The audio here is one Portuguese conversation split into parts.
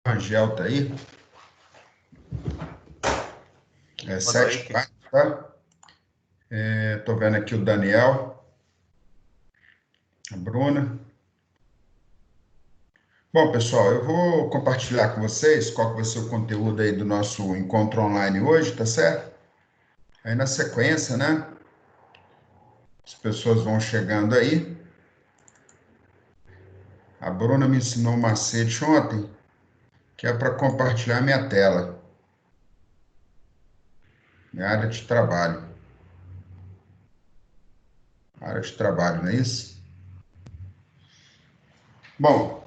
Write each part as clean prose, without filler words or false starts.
Angel tá aí. É 7h04, tá? Tô vendo aqui o Daniel, a Bruna. Bom, pessoal, eu vou compartilhar com vocês qual que vai ser o conteúdo aí do nosso encontro online hoje, tá certo? Aí na sequência, né? As pessoas vão chegando aí. A Bruna me ensinou um macete ontem, que é para compartilhar minha tela, minha área de trabalho. Área de trabalho, não é isso? Bom,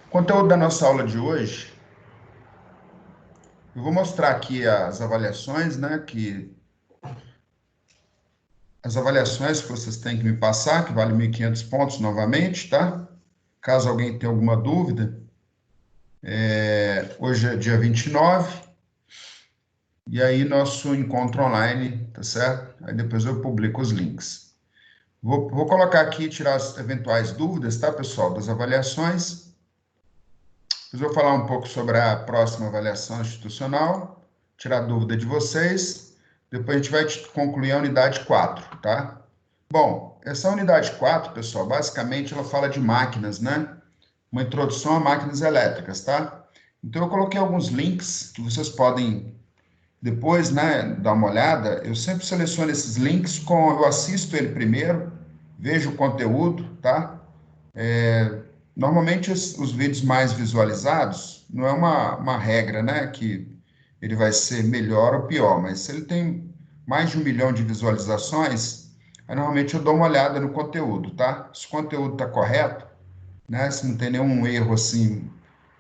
o conteúdo da nossa aula de hoje, eu vou mostrar aqui as avaliações, né? As avaliações que vocês têm que me passar, que vale 1.500 pontos novamente, tá? Caso alguém tenha alguma dúvida, hoje é dia 29, e aí nosso encontro online, tá certo? Aí depois eu publico os links. Vou colocar aqui e tirar as eventuais dúvidas, tá, pessoal, das avaliações. Depois eu vou falar um pouco sobre a próxima avaliação institucional, tirar dúvida de vocês. Depois a gente vai concluir a unidade 4, tá? Bom, essa unidade 4, pessoal, basicamente ela fala de máquinas, né? Uma introdução a máquinas elétricas, tá? Então eu coloquei alguns links que vocês podem depois, né, dar uma olhada. Eu sempre seleciono esses links eu assisto ele primeiro, vejo o conteúdo, tá? Normalmente os vídeos mais visualizados, não é uma regra, né, que ele vai ser melhor ou pior, mas se ele tem mais de 1 milhão de visualizações, aí normalmente eu dou uma olhada no conteúdo, tá? Se o conteúdo está correto, né, se não tem nenhum erro assim,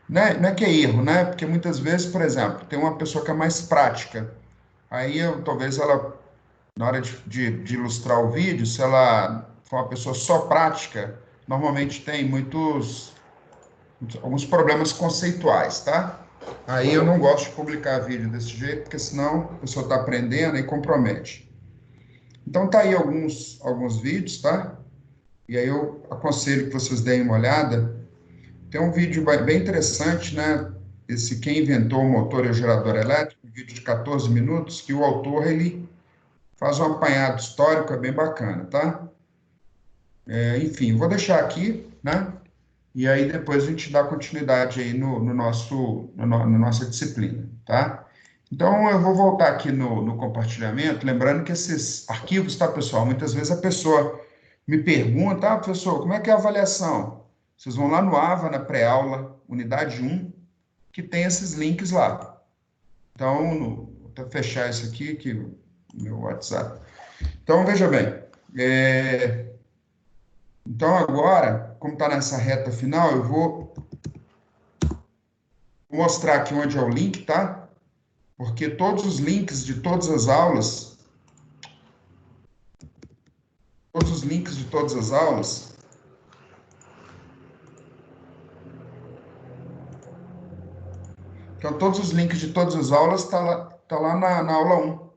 né, não é que é erro, né, porque muitas vezes, por exemplo, tem uma pessoa que é mais prática, aí talvez ela, na hora de ilustrar o vídeo, se ela for uma pessoa só prática, normalmente tem alguns problemas conceituais, tá? Aí eu não gosto de publicar vídeo desse jeito, porque senão a pessoa está aprendendo e compromete. Então tá aí alguns vídeos, tá? E aí eu aconselho que vocês deem uma olhada. Tem um vídeo bem interessante, né? Esse Quem Inventou o Motor e o Gerador Elétrico, um vídeo de 14 minutos, que o autor, ele faz um apanhado histórico, é bem bacana, tá? Enfim, vou deixar aqui, né? E aí depois a gente dá continuidade aí no na nossa disciplina, tá? Então eu vou voltar aqui no compartilhamento, lembrando que esses arquivos, tá, pessoal? Muitas vezes a pessoa me pergunta, professor, como é que é a avaliação? Vocês vão lá no AVA, na pré-aula, unidade 1, que tem esses links lá. Então, vou até fechar isso aqui, que o meu WhatsApp. Então, veja bem, então agora, como está nessa reta final, eu vou mostrar aqui onde é o link, tá? Porque todos os links de todas as aulas, todos os links de todas as aulas, então todos os links de todas as aulas tá lá na aula 1.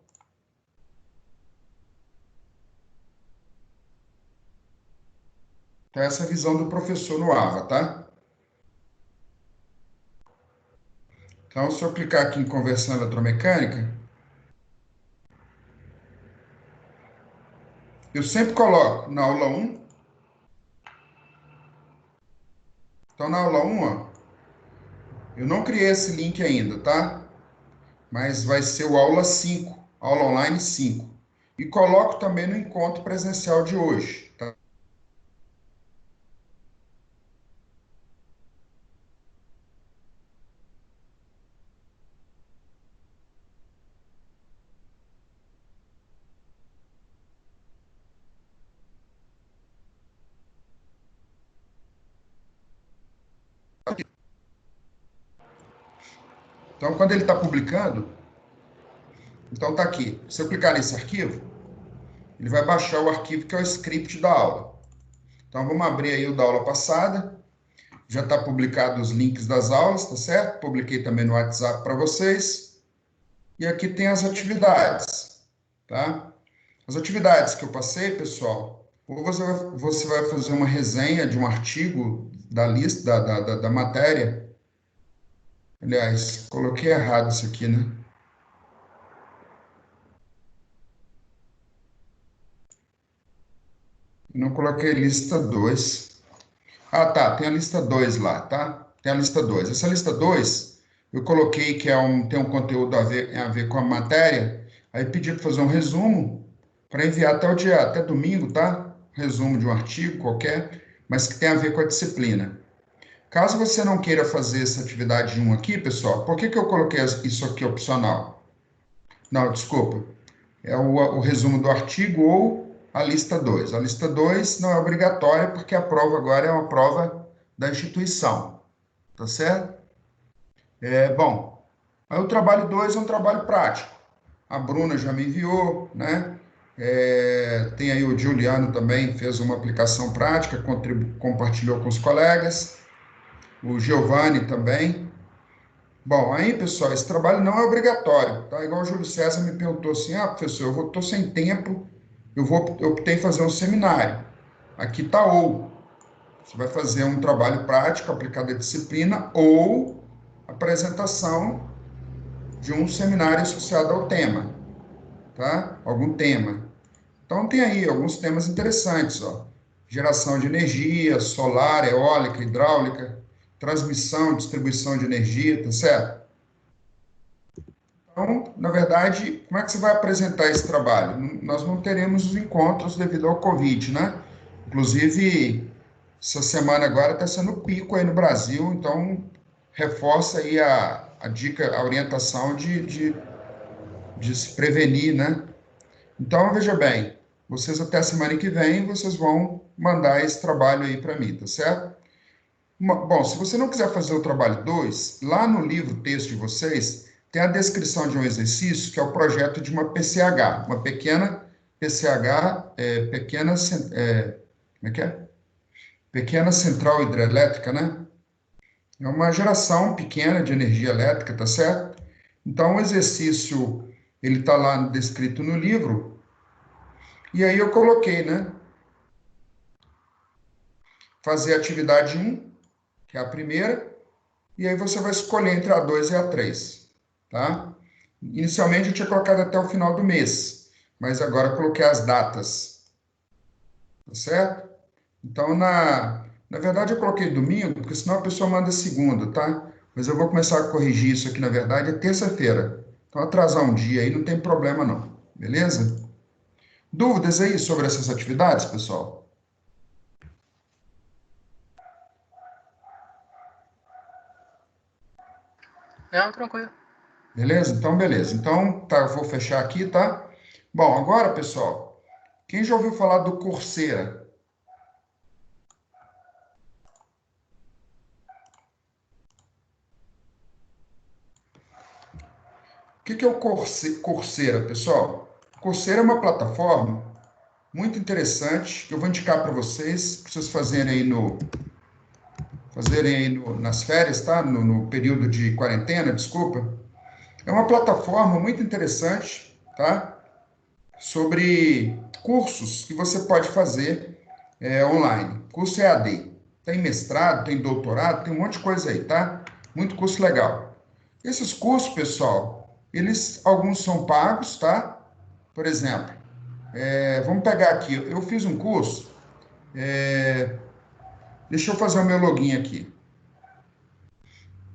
Então essa é a visão do professor no AVA, tá? Então se eu clicar aqui em conversão eletromecânica, eu sempre coloco na aula 1. Então na aula 1, ó, eu não criei esse link ainda, tá? Mas vai ser o aula 5, aula online 5. E coloco também no encontro presencial de hoje, tá? Então, quando ele está publicando, então está aqui. Se eu clicar nesse arquivo, ele vai baixar o arquivo que é o script da aula. Então, vamos abrir aí o da aula passada. Já está publicado os links das aulas, tá certo? Publiquei também no WhatsApp para vocês. E aqui tem as atividades, tá? As atividades que eu passei, pessoal, ou você vai fazer uma resenha de um artigo da lista, da matéria. Aliás, coloquei errado isso aqui, né? Eu não coloquei lista 2. Ah, tá, tem a lista 2 lá, tá? Tem a lista 2. Essa lista 2 eu coloquei que tem um conteúdo a ver com a matéria, aí pedi para fazer um resumo, para enviar até domingo, tá? Resumo de um artigo qualquer, mas que tem a ver com a disciplina. Caso você não queira fazer essa atividade 1 aqui, pessoal, por que que eu coloquei isso aqui opcional? Não, desculpa. É o resumo do artigo ou a lista 2. A lista 2 não é obrigatória, porque a prova agora é uma prova da instituição, tá certo? Bom, aí o trabalho 2 é um trabalho prático. A Bruna já me enviou, né? Tem aí o Juliano também, fez uma aplicação prática, compartilhou com os colegas. O Giovanni também. Bom, aí, pessoal, esse trabalho não é obrigatório, tá? Igual o Júlio César me perguntou assim, professor, tô sem tempo, eu optei em fazer um seminário. Aqui tá ou. Você vai fazer um trabalho prático aplicado à disciplina ou apresentação de um seminário associado ao tema, tá? Algum tema. Então, tem aí alguns temas interessantes, ó. Geração de energia, solar, eólica, hidráulica, transmissão, distribuição de energia, tá certo? Então, na verdade, como é que você vai apresentar esse trabalho? Nós não teremos os encontros devido ao Covid, né? Inclusive, essa semana agora está sendo pico aí no Brasil, então reforça aí a dica, a orientação de se prevenir, né? Então, veja bem, vocês até a semana que vem, vocês vão mandar esse trabalho aí para mim, tá certo? Bom, se você não quiser fazer o trabalho 2, lá no livro texto de vocês, tem a descrição de um exercício que é o projeto de uma PCH, uma pequena PCH, como é que é? Pequena central hidrelétrica, né? É uma geração pequena de energia elétrica, tá certo? Então, o exercício, ele está lá descrito no livro, e aí eu coloquei, né? Fazer a atividade 1, que é a primeira, e aí você vai escolher entre a 2 e a 3, tá? Inicialmente eu tinha colocado até o final do mês, mas agora eu coloquei as datas, tá certo? Então, na verdade, eu coloquei domingo, porque senão a pessoa manda segunda, tá? Mas eu vou começar a corrigir isso aqui, na verdade, é terça-feira. Então, atrasar um dia aí não tem problema, não. Beleza? Dúvidas aí sobre essas atividades, pessoal? Não, tranquilo. Beleza? Então, beleza. Então, tá, eu vou fechar aqui, tá? Bom, agora, pessoal, quem já ouviu falar do Coursera? O que é o Coursera, pessoal? Coursera é uma plataforma muito interessante que eu vou indicar para vocês fazerem aí nas férias, tá? No período de quarentena, desculpa. É uma plataforma muito interessante, tá? Sobre cursos que você pode fazer online. Curso EAD. Tem mestrado, tem doutorado, tem um monte de coisa aí, tá? Muito curso legal. Esses cursos, pessoal, alguns são pagos, tá? Por exemplo, vamos pegar aqui, eu fiz um curso, deixa eu fazer o meu login aqui.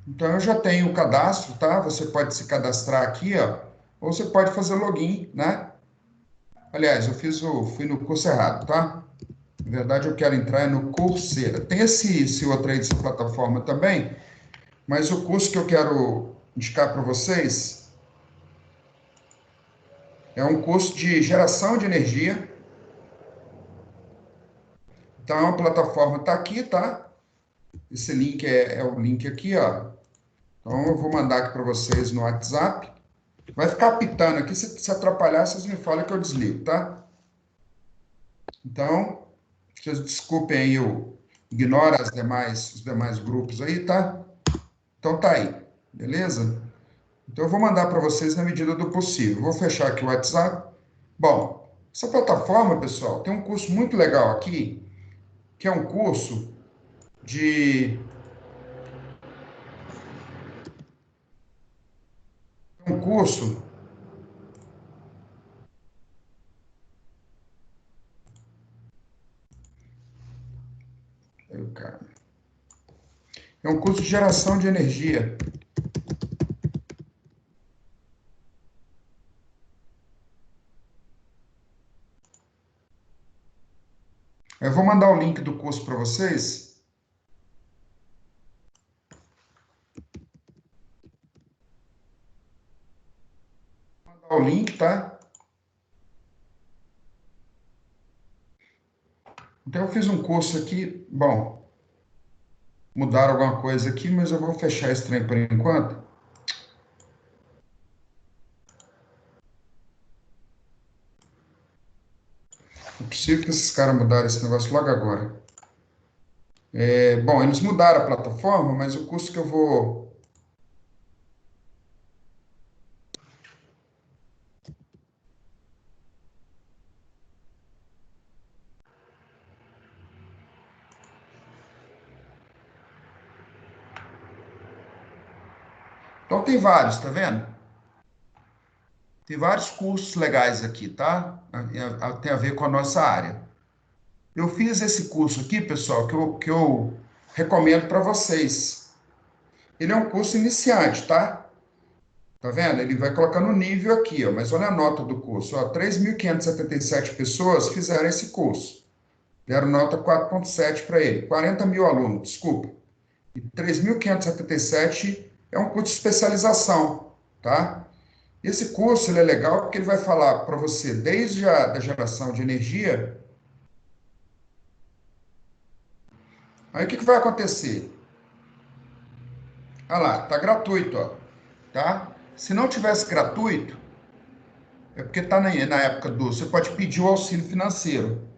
Então, eu já tenho o cadastro, tá? Você pode se cadastrar aqui, ó, ou você pode fazer login, né? Aliás, fui no curso errado, tá? Na verdade, eu quero entrar no Coursera. Tem esse outro aí dessa plataforma também, mas o curso que eu quero indicar para vocês é um curso de geração de energia. Então, é uma plataforma, tá aqui, tá? Esse link é o link aqui, ó. Então, eu vou mandar aqui para vocês no WhatsApp. Vai ficar apitando aqui. Se atrapalhar, vocês me falam que eu desligo, tá? Então, vocês desculpem aí, ignora os demais grupos aí, tá? Então, tá aí, beleza? Então, eu vou mandar para vocês na medida do possível. Vou fechar aqui o WhatsApp. Bom, Essa plataforma, pessoal, tem um curso muito legal aqui, que é um curso de... Um curso... É um curso de geração de energia. Eu vou mandar o link do curso para vocês. Vou mandar o link, tá? Então, eu fiz um curso aqui. Bom, mudaram alguma coisa aqui, mas eu vou fechar esse trem por enquanto. Não é possível que esses caras mudaram esse negócio logo agora. Bom, eles mudaram a plataforma, mas o curso que eu vou... Então, tem vários, tá vendo? Tem vários cursos legais aqui, tá? Tem a ver com a nossa área. Eu fiz esse curso aqui, pessoal, que eu recomendo para vocês. Ele é um curso iniciante, tá? Tá vendo? Ele vai colocando o nível aqui, ó, mas olha a nota do curso. Ó, 3.577 pessoas fizeram esse curso. Deram nota 4,7 para ele. 40 mil alunos, desculpa. E 3.577 é um curso de especialização, tá? Esse curso ele é legal porque ele vai falar para você desde a da geração de energia. Aí o que vai acontecer? Ah lá, tá gratuito, ó, tá? Se não tivesse gratuito, é porque tá na época do... Você pode pedir o auxílio financeiro,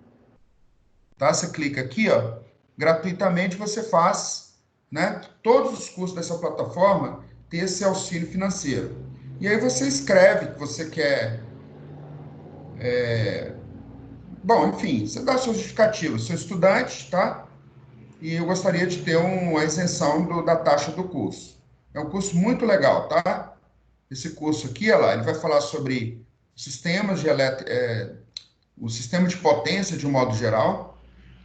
tá? Você clica aqui, ó, gratuitamente você faz, né? Todos os cursos dessa plataforma têm esse auxílio financeiro. E aí você escreve que você quer... Bom, enfim, você dá sua justificativa. Sou estudante, tá? E eu gostaria de ter uma isenção da taxa do curso. É um curso muito legal, tá? Esse curso aqui, olha lá, ele vai falar sobre sistemas de o sistema de potência de um modo geral.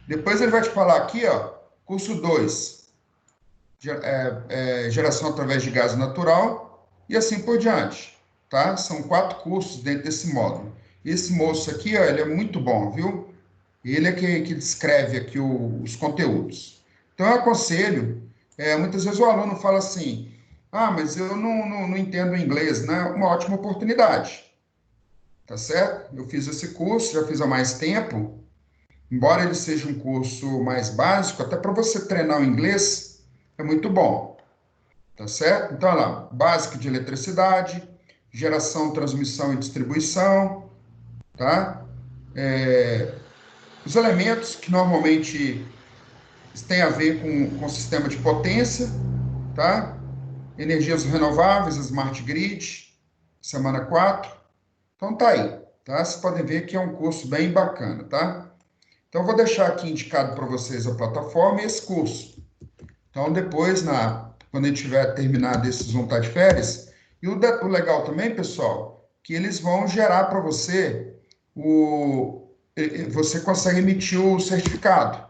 Depois ele vai te falar aqui, ó, curso 2, geração através de gás natural, e assim por diante, tá? São 4 cursos dentro desse módulo. Esse moço aqui, ó, ele é muito bom, viu? Ele é que descreve aqui os conteúdos. Então, eu aconselho, muitas vezes o aluno fala assim, ah, mas eu não entendo inglês, né? Uma ótima oportunidade, tá certo? Eu fiz esse curso, já fiz há mais tempo, embora ele seja um curso mais básico, até para você treinar o inglês, é muito bom, tá certo? Então, olha lá, básico de eletricidade, geração, transmissão e distribuição, tá? Os elementos que normalmente têm a ver com o sistema de potência, tá? Energias renováveis, Smart Grid, semana 4. Então tá aí, tá? Vocês podem ver que é um curso bem bacana, tá? Então eu vou deixar aqui indicado para vocês a plataforma e esse curso. Então depois, quando a gente tiver terminado esses vão estar de férias, e o legal também, pessoal, que eles vão gerar para você você consegue emitir o certificado,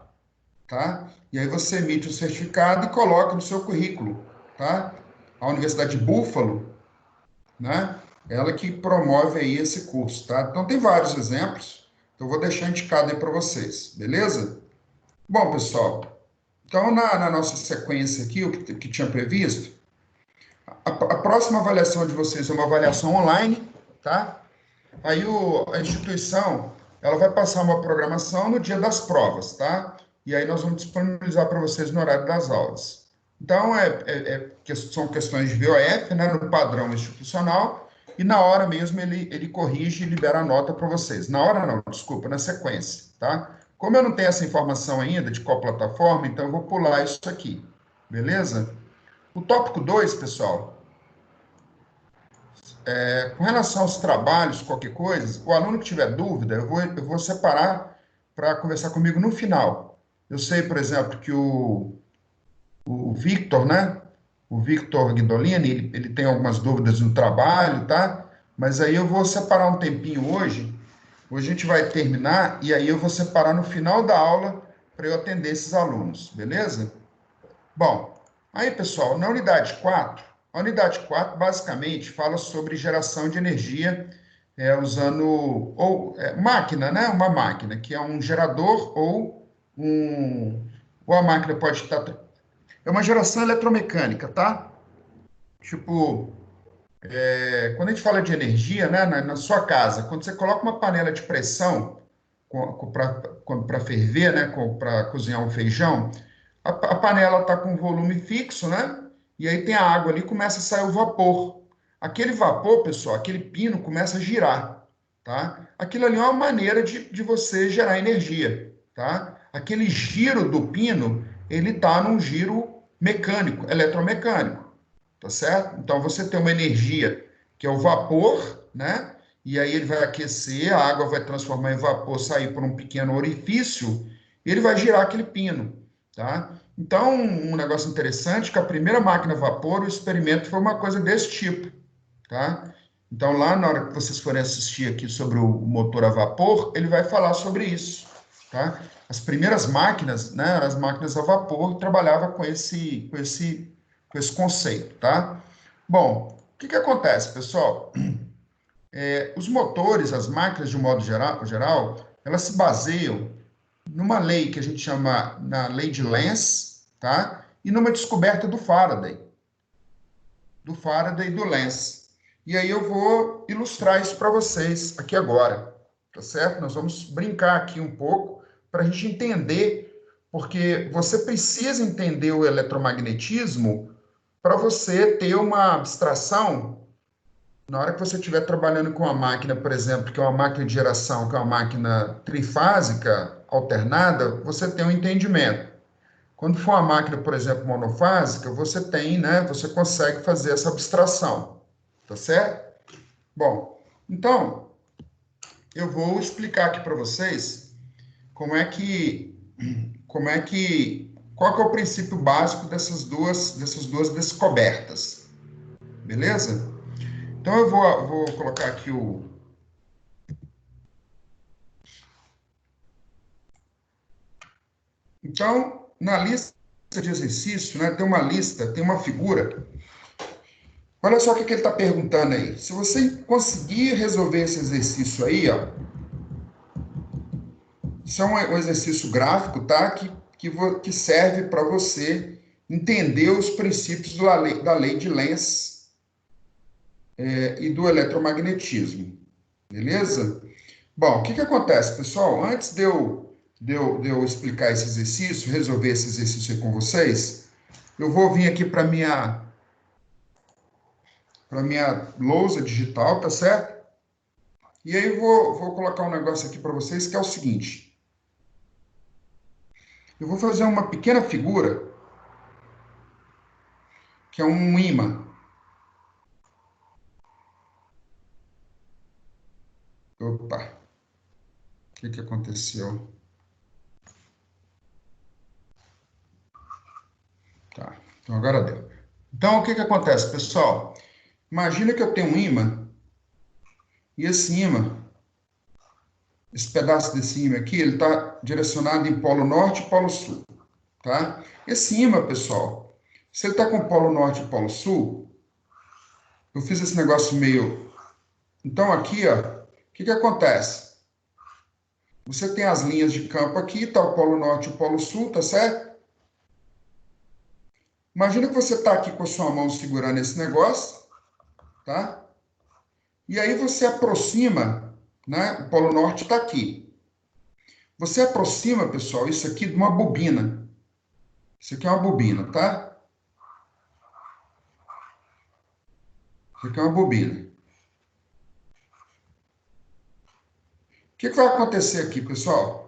tá? E aí você emite o certificado e coloca no seu currículo, tá? A Universidade de Buffalo, né? Ela que promove aí esse curso, tá? Então tem vários exemplos, então eu vou deixar indicado aí para vocês, beleza? Bom, pessoal, então na nossa sequência aqui, o que tinha previsto, a próxima avaliação de vocês é uma avaliação online, tá? Aí a instituição, ela vai passar uma programação no dia das provas, tá? E aí nós vamos disponibilizar para vocês no horário das aulas. Então, são questões de VOF, né, no padrão institucional, e na hora mesmo ele corrige e libera a nota para vocês. Na hora não, desculpa, na sequência, tá? Como eu não tenho essa informação ainda de qual plataforma, então eu vou pular isso aqui, beleza? O tópico 2, pessoal, com relação aos trabalhos, qualquer coisa, o aluno que tiver dúvida, eu vou separar para conversar comigo no final. Eu sei, por exemplo, que o Victor, né? O Victor Guidolini, ele tem algumas dúvidas no trabalho, tá? Mas aí eu vou separar um tempinho hoje. Hoje a gente vai terminar e aí eu vou separar no final da aula para eu atender esses alunos, beleza? Bom, aí pessoal, na unidade 4, a unidade 4 basicamente fala sobre geração de energia usando máquina, né? Uma máquina, que é um gerador ou a máquina pode estar. É uma geração eletromecânica, tá? Tipo, quando a gente fala de energia, né, na sua casa, quando você coloca uma panela de pressão para ferver, né, para cozinhar um feijão, a panela está com volume fixo, né? E aí tem a água ali, começa a sair o vapor. Aquele vapor, pessoal, aquele pino começa a girar, tá? Aquilo ali é uma maneira de você gerar energia, tá? Aquele giro do pino, ele está num giro mecânico, eletromecânico, tá certo? Então você tem uma energia que é o vapor, né? E aí ele vai aquecer, a água vai transformar em vapor, sair por um pequeno orifício, e ele vai girar aquele pino, tá? Então, um negócio interessante é que a primeira máquina a vapor, o experimento foi uma coisa desse tipo, tá? Então, lá na hora que vocês forem assistir aqui sobre o motor a vapor, ele vai falar sobre isso, tá? As primeiras máquinas, né, as máquinas a vapor, trabalhava com esse conceito, tá? Bom, o que acontece, pessoal? Os motores, as máquinas de um modo geral, elas se baseiam numa lei que a gente chama na lei de Lenz, tá? E numa descoberta do Faraday e do Lenz. E aí eu vou ilustrar isso para vocês aqui agora, tá certo? Nós vamos brincar aqui um pouco para a gente entender, porque você precisa entender o eletromagnetismo para você ter uma abstração na hora que você estiver trabalhando com uma máquina, por exemplo, que é uma máquina de geração, que é uma máquina trifásica alternada, você tem um entendimento. Quando for uma máquina, por exemplo, monofásica, você tem, né, você consegue fazer essa abstração, tá certo? Bom, então, eu vou explicar aqui para vocês qual que é o princípio básico dessas duas descobertas, beleza? Então, eu vou colocar aqui Então, na lista de exercício, né, tem uma lista, tem uma figura. Olha só o que ele está perguntando aí. Se você conseguir resolver esse exercício aí, ó, isso é um exercício gráfico, tá? Que serve para você entender os princípios da lei de Lenz e do eletromagnetismo. Beleza? Bom, o que acontece, pessoal? Antes de eu explicar esse exercício, resolver esse exercício aí com vocês, eu vou vir aqui para minha lousa digital, tá certo? E aí eu vou colocar um negócio aqui para vocês que é o seguinte. Eu vou fazer uma pequena figura, que é um ímã. Opa, o que aconteceu? Tá, então agora deu. Então, o que acontece, pessoal? Imagina que eu tenho um ímã, e esse pedaço desse ímã aqui, ele está direcionado em polo norte e polo sul, tá? Esse ímã, pessoal, se ele está com polo norte e polo sul, eu fiz esse negócio meio... Então, aqui, ó, o que acontece? Você tem as linhas de campo aqui, tá o polo norte e o polo sul, tá certo? Imagina que você está aqui com a sua mão segurando esse negócio, tá? E aí você aproxima, né? O polo norte está aqui. Você aproxima, pessoal, isso aqui de uma bobina. Isso aqui é uma bobina, tá? Isso aqui é uma bobina. O que vai acontecer aqui, pessoal?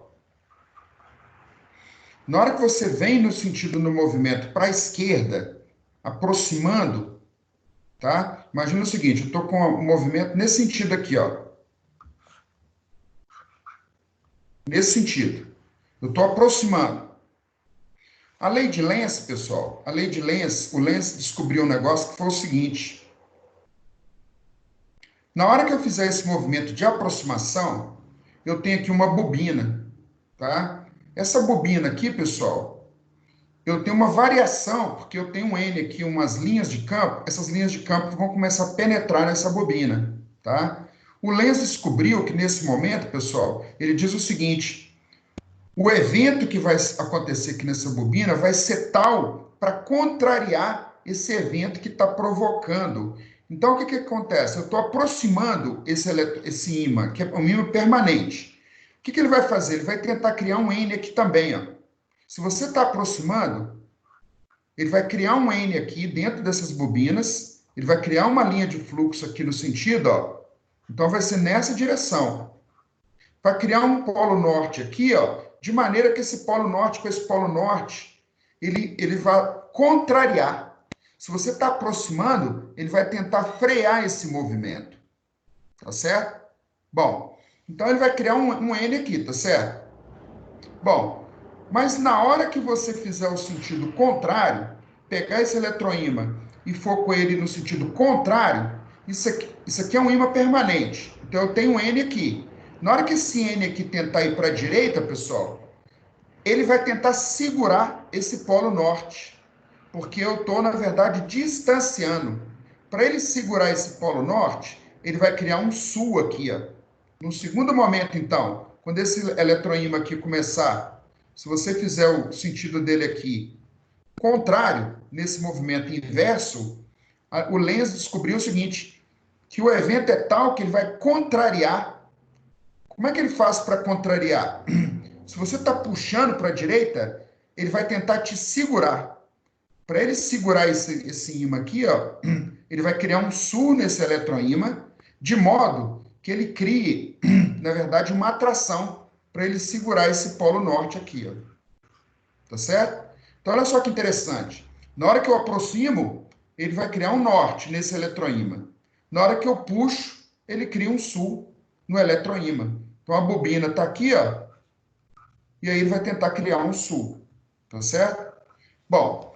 Na hora que você vem no sentido do movimento para a esquerda, aproximando, tá? Imagina o seguinte, eu estou com um movimento nesse sentido aqui, ó. Nesse sentido. Eu estou aproximando. A lei de Lenz, pessoal, a lei de Lenz, o Lenz descobriu um negócio que foi o seguinte. Na hora que eu fizer esse movimento de aproximação, eu tenho aqui uma bobina, tá? Essa bobina aqui, pessoal, eu tenho uma variação, porque eu tenho um N aqui, umas linhas de campo, essas linhas de campo vão começar a penetrar nessa bobina, tá? O Lenz descobriu que nesse momento, pessoal, ele diz o seguinte: o evento que vai acontecer aqui nessa bobina vai ser tal para contrariar esse evento que está provocando. Então, o que acontece? Eu estou aproximando esse ímã, que é um ímã permanente. O que ele vai fazer? Ele vai tentar criar um N aqui também, ó. Se você está aproximando, ele vai criar um N aqui dentro dessas bobinas, ele vai criar uma linha de fluxo aqui no sentido, ó. Então, vai ser nessa direção. Vai criar um polo norte aqui, ó, de maneira que esse polo norte com esse polo norte, ele vai contrariar. Se você está aproximando, ele vai tentar frear esse movimento. Tá certo? Bom, então ele vai criar um N aqui, tá certo? Bom, mas na hora que você fizer o sentido contrário, pegar esse eletroímã e for com ele no sentido contrário, isso aqui é um ímã permanente. Então eu tenho um N aqui. Na hora que esse N aqui tentar ir para a direita, pessoal, ele vai tentar segurar esse polo norte, porque eu estou, na verdade, distanciando. Para ele segurar esse polo norte, ele vai criar um sul aqui, ó. No segundo momento, então, quando esse eletroímã aqui começar, se você fizer o sentido dele aqui contrário, nesse movimento inverso, o Lenz descobriu o seguinte, que o evento é tal que ele vai contrariar. Como é que ele faz para contrariar? Se você está puxando para a direita, ele vai tentar te segurar. Para ele segurar esse ímã aqui, ó, ele vai criar um sul nesse eletroímã, de modo que ele crie, na verdade, uma atração para ele segurar esse polo norte aqui, ó. Tá certo? Então, olha só que interessante. Na hora que eu aproximo, ele vai criar um norte nesse eletroímã. Na hora que eu puxo, ele cria um sul no eletroímã. Então, a bobina está aqui, ó, e aí ele vai tentar criar um sul. Tá certo? Bom,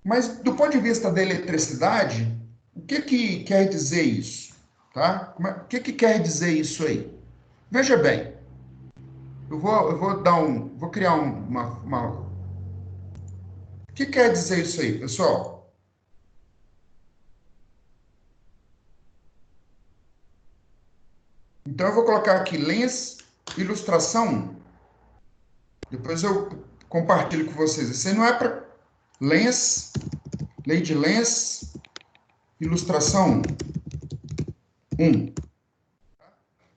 mas do ponto de vista da eletricidade, o que quer dizer isso? Tá? O que quer dizer isso aí? Veja bem, vou criar o que quer dizer isso aí, pessoal? Então eu vou colocar aqui Lenz, ilustração 1. Depois eu compartilho com vocês. Isso aí não é para Lenz, lei de Lenz, ilustração 1.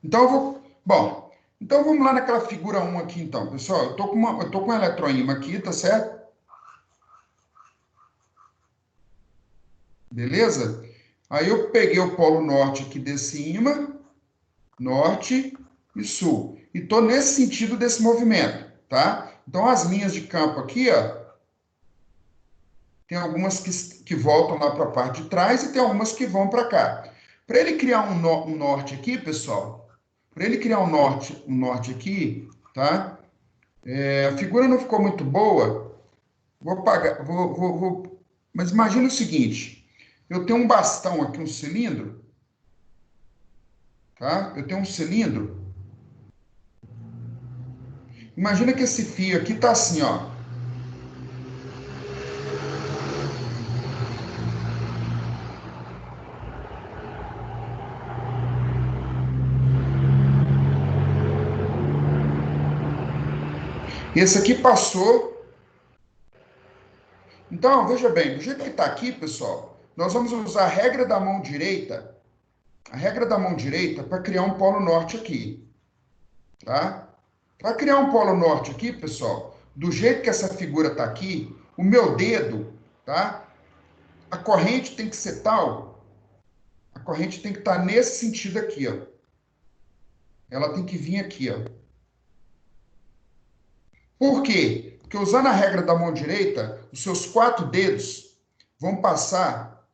Então eu vou. Bom, então vamos lá naquela figura 1 aqui, então, pessoal. Eu tô com um eletroímã aqui, tá certo? Beleza? Aí eu peguei o polo norte aqui desse ímã, norte e sul. E tô nesse sentido desse movimento, tá? Então as linhas de campo aqui, ó, tem algumas que voltam lá para a parte de trás e tem algumas que vão para cá. Para ele criar um norte aqui, pessoal, para ele criar um norte aqui, tá? A figura não ficou muito boa. Vou pagar, mas imagina o seguinte: eu tenho um bastão aqui, um cilindro, tá? Eu tenho um cilindro. Imagina que esse fio aqui tá assim, ó. Esse aqui passou. Então, veja bem, do jeito que está aqui, pessoal, nós vamos usar a regra da mão direita, para criar um polo norte aqui, tá? Para criar um polo norte aqui, pessoal, do jeito que essa figura está aqui, o meu dedo, tá? A corrente tem que ser tal, a corrente tem que estar nesse sentido aqui, ó. Ela tem que vir aqui, ó. Por quê? Porque usando a regra da mão direita, os seus 4 dedos vão passar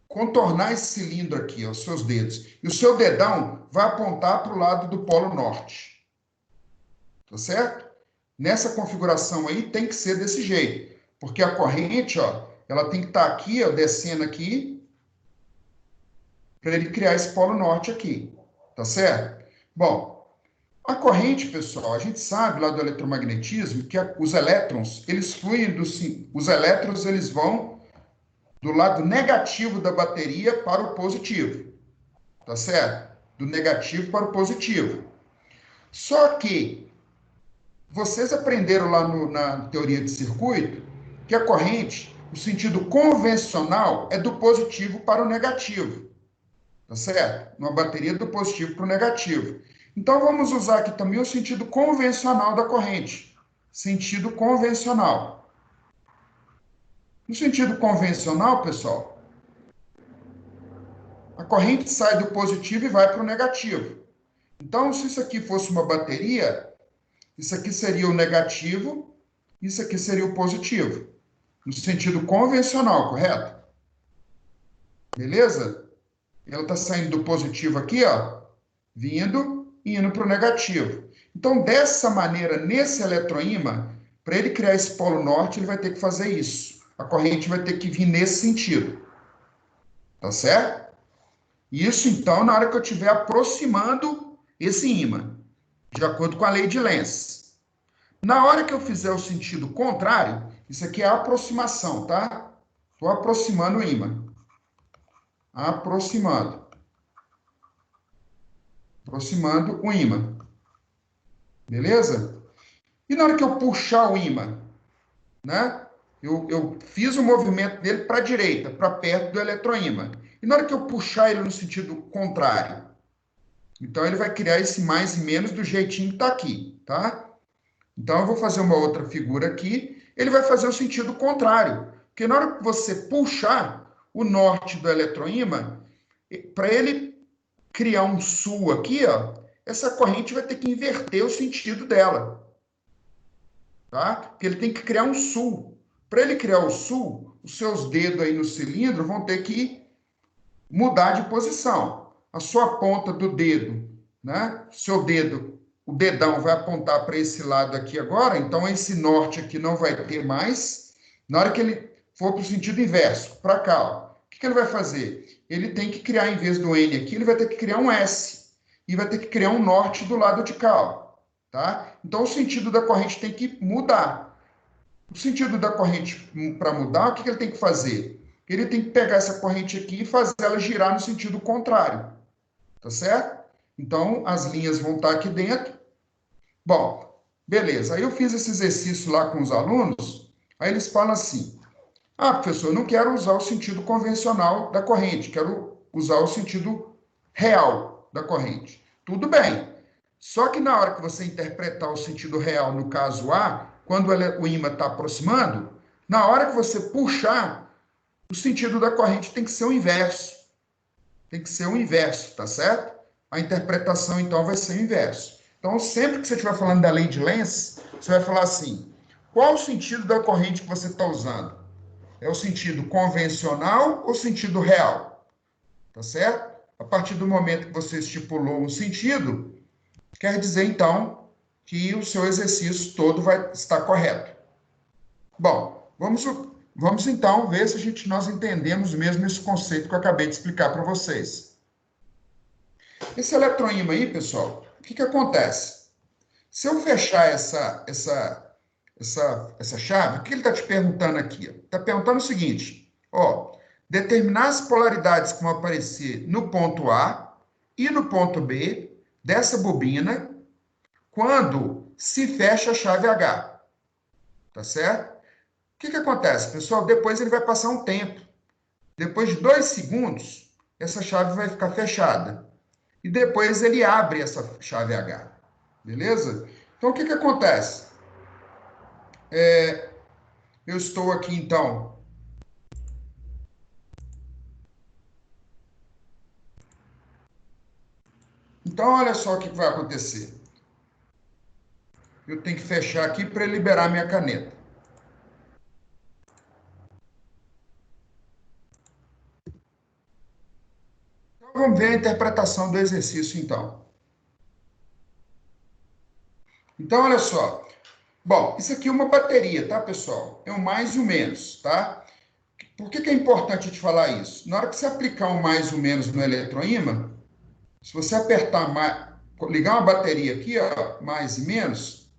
contornar esse cilindro aqui, ó, os seus dedos. E o seu dedão vai apontar para o lado do polo norte. Tá certo? Nessa configuração aí tem que ser desse jeito. Porque a corrente, ó, ela tem que estar aqui, ó, descendo aqui, para ele criar esse polo norte aqui. Tá certo? Bom, a corrente, pessoal, a gente sabe lá do eletromagnetismo que os elétrons, eles fluem os elétrons, eles vão do lado negativo da bateria para o positivo. Tá certo? Do negativo para o positivo. Só que vocês aprenderam lá na teoria de circuito que a corrente, o sentido convencional, é do positivo para o negativo. Tá certo? Uma bateria do positivo para o negativo. Então, vamos usar aqui também o sentido convencional da corrente. Sentido convencional. No sentido convencional, pessoal, a corrente sai do positivo e vai para o negativo. Então, se isso aqui fosse uma bateria, isso aqui seria o negativo, isso aqui seria o positivo. No sentido convencional, correto? Beleza? Ela está saindo do positivo aqui, ó, vindo e indo para o negativo. Então, dessa maneira, nesse eletroímã, para ele criar esse polo norte, ele vai ter que fazer isso. A corrente vai ter que vir nesse sentido. Tá certo? Isso, então, na hora que eu estiver aproximando esse ímã, de acordo com a lei de Lenz. Na hora que eu fizer o sentido contrário, isso aqui é a aproximação, tá? Estou aproximando o ímã. Aproximando. Aproximando o ímã. Beleza? E na hora que eu puxar o ímã, né? Eu fiz o movimento dele para a direita, para perto do eletroímã. E na hora que eu puxar ele no sentido contrário, então ele vai criar esse mais e menos do jeitinho que está aqui, tá? Então eu vou fazer uma outra figura aqui, ele vai fazer o sentido contrário. Porque na hora que você puxar o norte do eletroímã, para ele criar um sul aqui, ó, essa corrente vai ter que inverter o sentido dela. Tá? Porque ele tem que criar um sul. Para ele criar o sul, os seus dedos aí no cilindro vão ter que mudar de posição. A sua ponta do dedo, né? Seu dedo, o dedão vai apontar para esse lado aqui agora, então esse norte aqui não vai ter mais. Na hora que ele for para o sentido inverso, para cá, ó, o que ele vai fazer? Ele tem que criar, em vez do N aqui, ele vai ter que criar um S. E vai ter que criar um norte do lado de cá, ó. Tá? Então, o sentido da corrente tem que mudar. O sentido da corrente para mudar, o que ele tem que fazer? Ele tem que pegar essa corrente aqui e fazer ela girar no sentido contrário. Tá certo? Então, as linhas vão estar aqui dentro. Bom, beleza. Aí eu fiz esse exercício lá com os alunos, aí eles falam assim, professor, eu não quero usar o sentido convencional da corrente, quero usar o sentido real da corrente. Tudo bem. Só que na hora que você interpretar o sentido real no caso A, quando o ímã está aproximando, na hora que você puxar, o sentido da corrente tem que ser o inverso. Tem que ser o inverso, tá certo? A interpretação, então, vai ser o inverso. Então, sempre que você estiver falando da lei de Lenz, você vai falar assim, qual o sentido da corrente que você está usando? É o sentido convencional ou sentido real? Tá certo? A partir do momento que você estipulou um sentido, quer dizer, então, que o seu exercício todo vai estar correto. Bom, vamos então ver se nós entendemos mesmo esse conceito que eu acabei de explicar para vocês. Esse eletroímã aí, pessoal, o que acontece? Se eu fechar essa chave, o que ele está te perguntando aqui? Está perguntando o seguinte, ó, determinar as polaridades que vão aparecer no ponto A e no ponto B dessa bobina quando se fecha a chave H. Tá certo? O que acontece, pessoal? Depois ele vai passar um tempo. Depois de 2 segundos, essa chave vai ficar fechada. E depois ele abre essa chave H. Beleza? Então, o que acontece? Eu estou aqui, então. Então, olha só o que vai acontecer. Eu tenho que fechar aqui para liberar minha caneta. vamos ver a interpretação do exercício, então. Então, olha só. Bom, isso aqui é uma bateria, tá, pessoal? É o mais e o menos, tá? Por que é importante te falar isso? Na hora que você aplicar um mais e o menos no eletroímã, se você apertar mais, ligar uma bateria aqui, ó, mais e menos,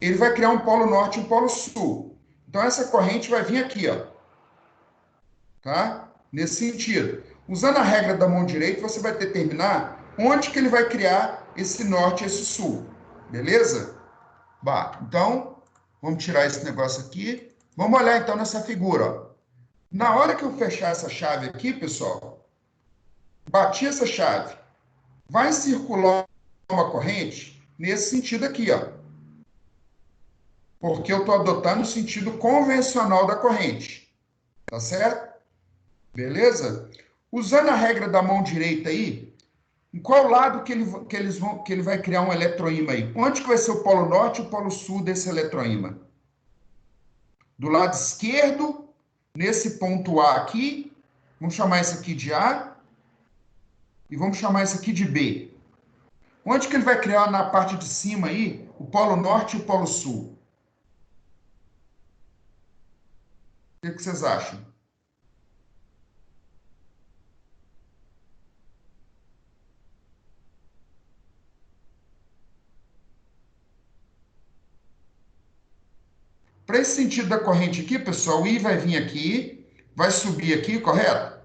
ele vai criar um polo norte e um polo sul. Então, essa corrente vai vir aqui, ó, tá? Nesse sentido. Usando a regra da mão direita, você vai determinar onde que ele vai criar esse norte e esse sul. Beleza? Bah, então, vamos tirar esse negócio aqui. Vamos olhar, então, nessa figura, ó. Na hora que eu fechar essa chave aqui, pessoal, bati essa chave, vai circular uma corrente nesse sentido aqui, ó. Porque eu estou adotando o sentido convencional da corrente. Tá certo? Beleza? Usando a regra da mão direita aí, em qual lado que ele vai criar um eletroímã aí? Onde que vai ser o polo norte e o polo sul desse eletroímã? Do lado esquerdo, nesse ponto A aqui, vamos chamar isso aqui de A, e vamos chamar isso aqui de B. Onde que ele vai criar na parte de cima aí o polo norte e o polo sul? O que vocês acham? Para esse sentido da corrente aqui, pessoal, o I vai vir aqui, vai subir aqui, correto?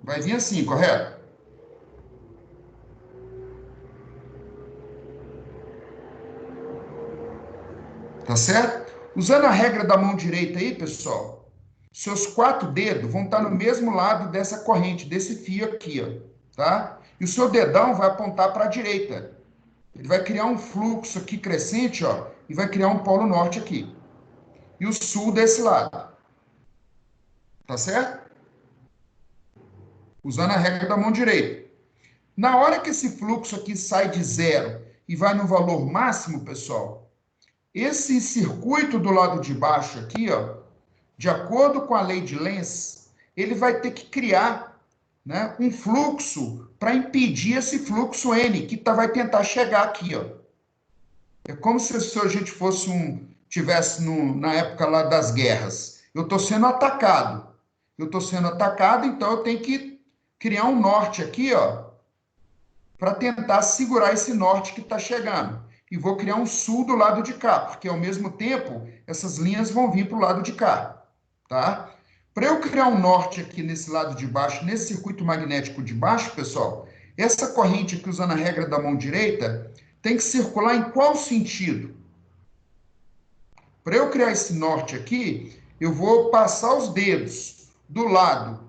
Vai vir assim, correto? Tá certo? Usando a regra da mão direita aí, pessoal, seus 4 dedos vão estar no mesmo lado dessa corrente, desse fio aqui, ó, tá? E o seu dedão vai apontar para a direita. Ele vai criar um fluxo aqui crescente, ó, e vai criar um polo norte aqui. E o sul desse lado. Tá certo? Usando a regra da mão direita. Na hora que esse fluxo aqui sai de zero e vai no valor máximo, pessoal, esse circuito do lado de baixo aqui, ó, de acordo com a lei de Lenz, ele vai ter que criar, né, um fluxo para impedir esse fluxo N, que vai tentar chegar aqui, ó. É como se a gente fosse tivesse na época lá das guerras. Eu estou sendo atacado. Eu estou sendo atacado, então eu tenho que criar um norte aqui, ó, para tentar segurar esse norte que está chegando. E vou criar um sul do lado de cá, porque ao mesmo tempo essas linhas vão vir para o lado de cá, tá? Para eu criar um norte aqui nesse lado de baixo, nesse circuito magnético de baixo, pessoal, essa corrente aqui, usando a regra da mão direita, tem que circular em qual sentido? Para eu criar esse norte aqui, eu vou passar os dedos do lado,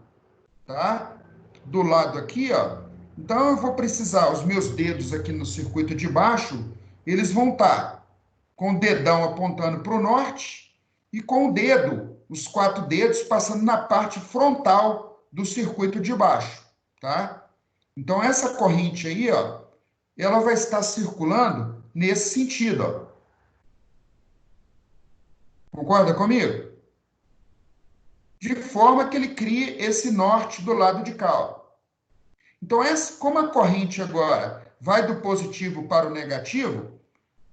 tá? Do lado aqui, ó. Então, eu vou precisar, os meus dedos aqui no circuito de baixo, eles vão estar com o dedão apontando para o norte e com o dedo, os 4 dedos, passando na parte frontal do circuito de baixo, tá? Então, essa corrente aí, ó, ela vai estar circulando nesse sentido, ó. Concorda comigo? De forma que ele crie esse norte do lado de cá, ó. Então, como a corrente agora vai do positivo para o negativo,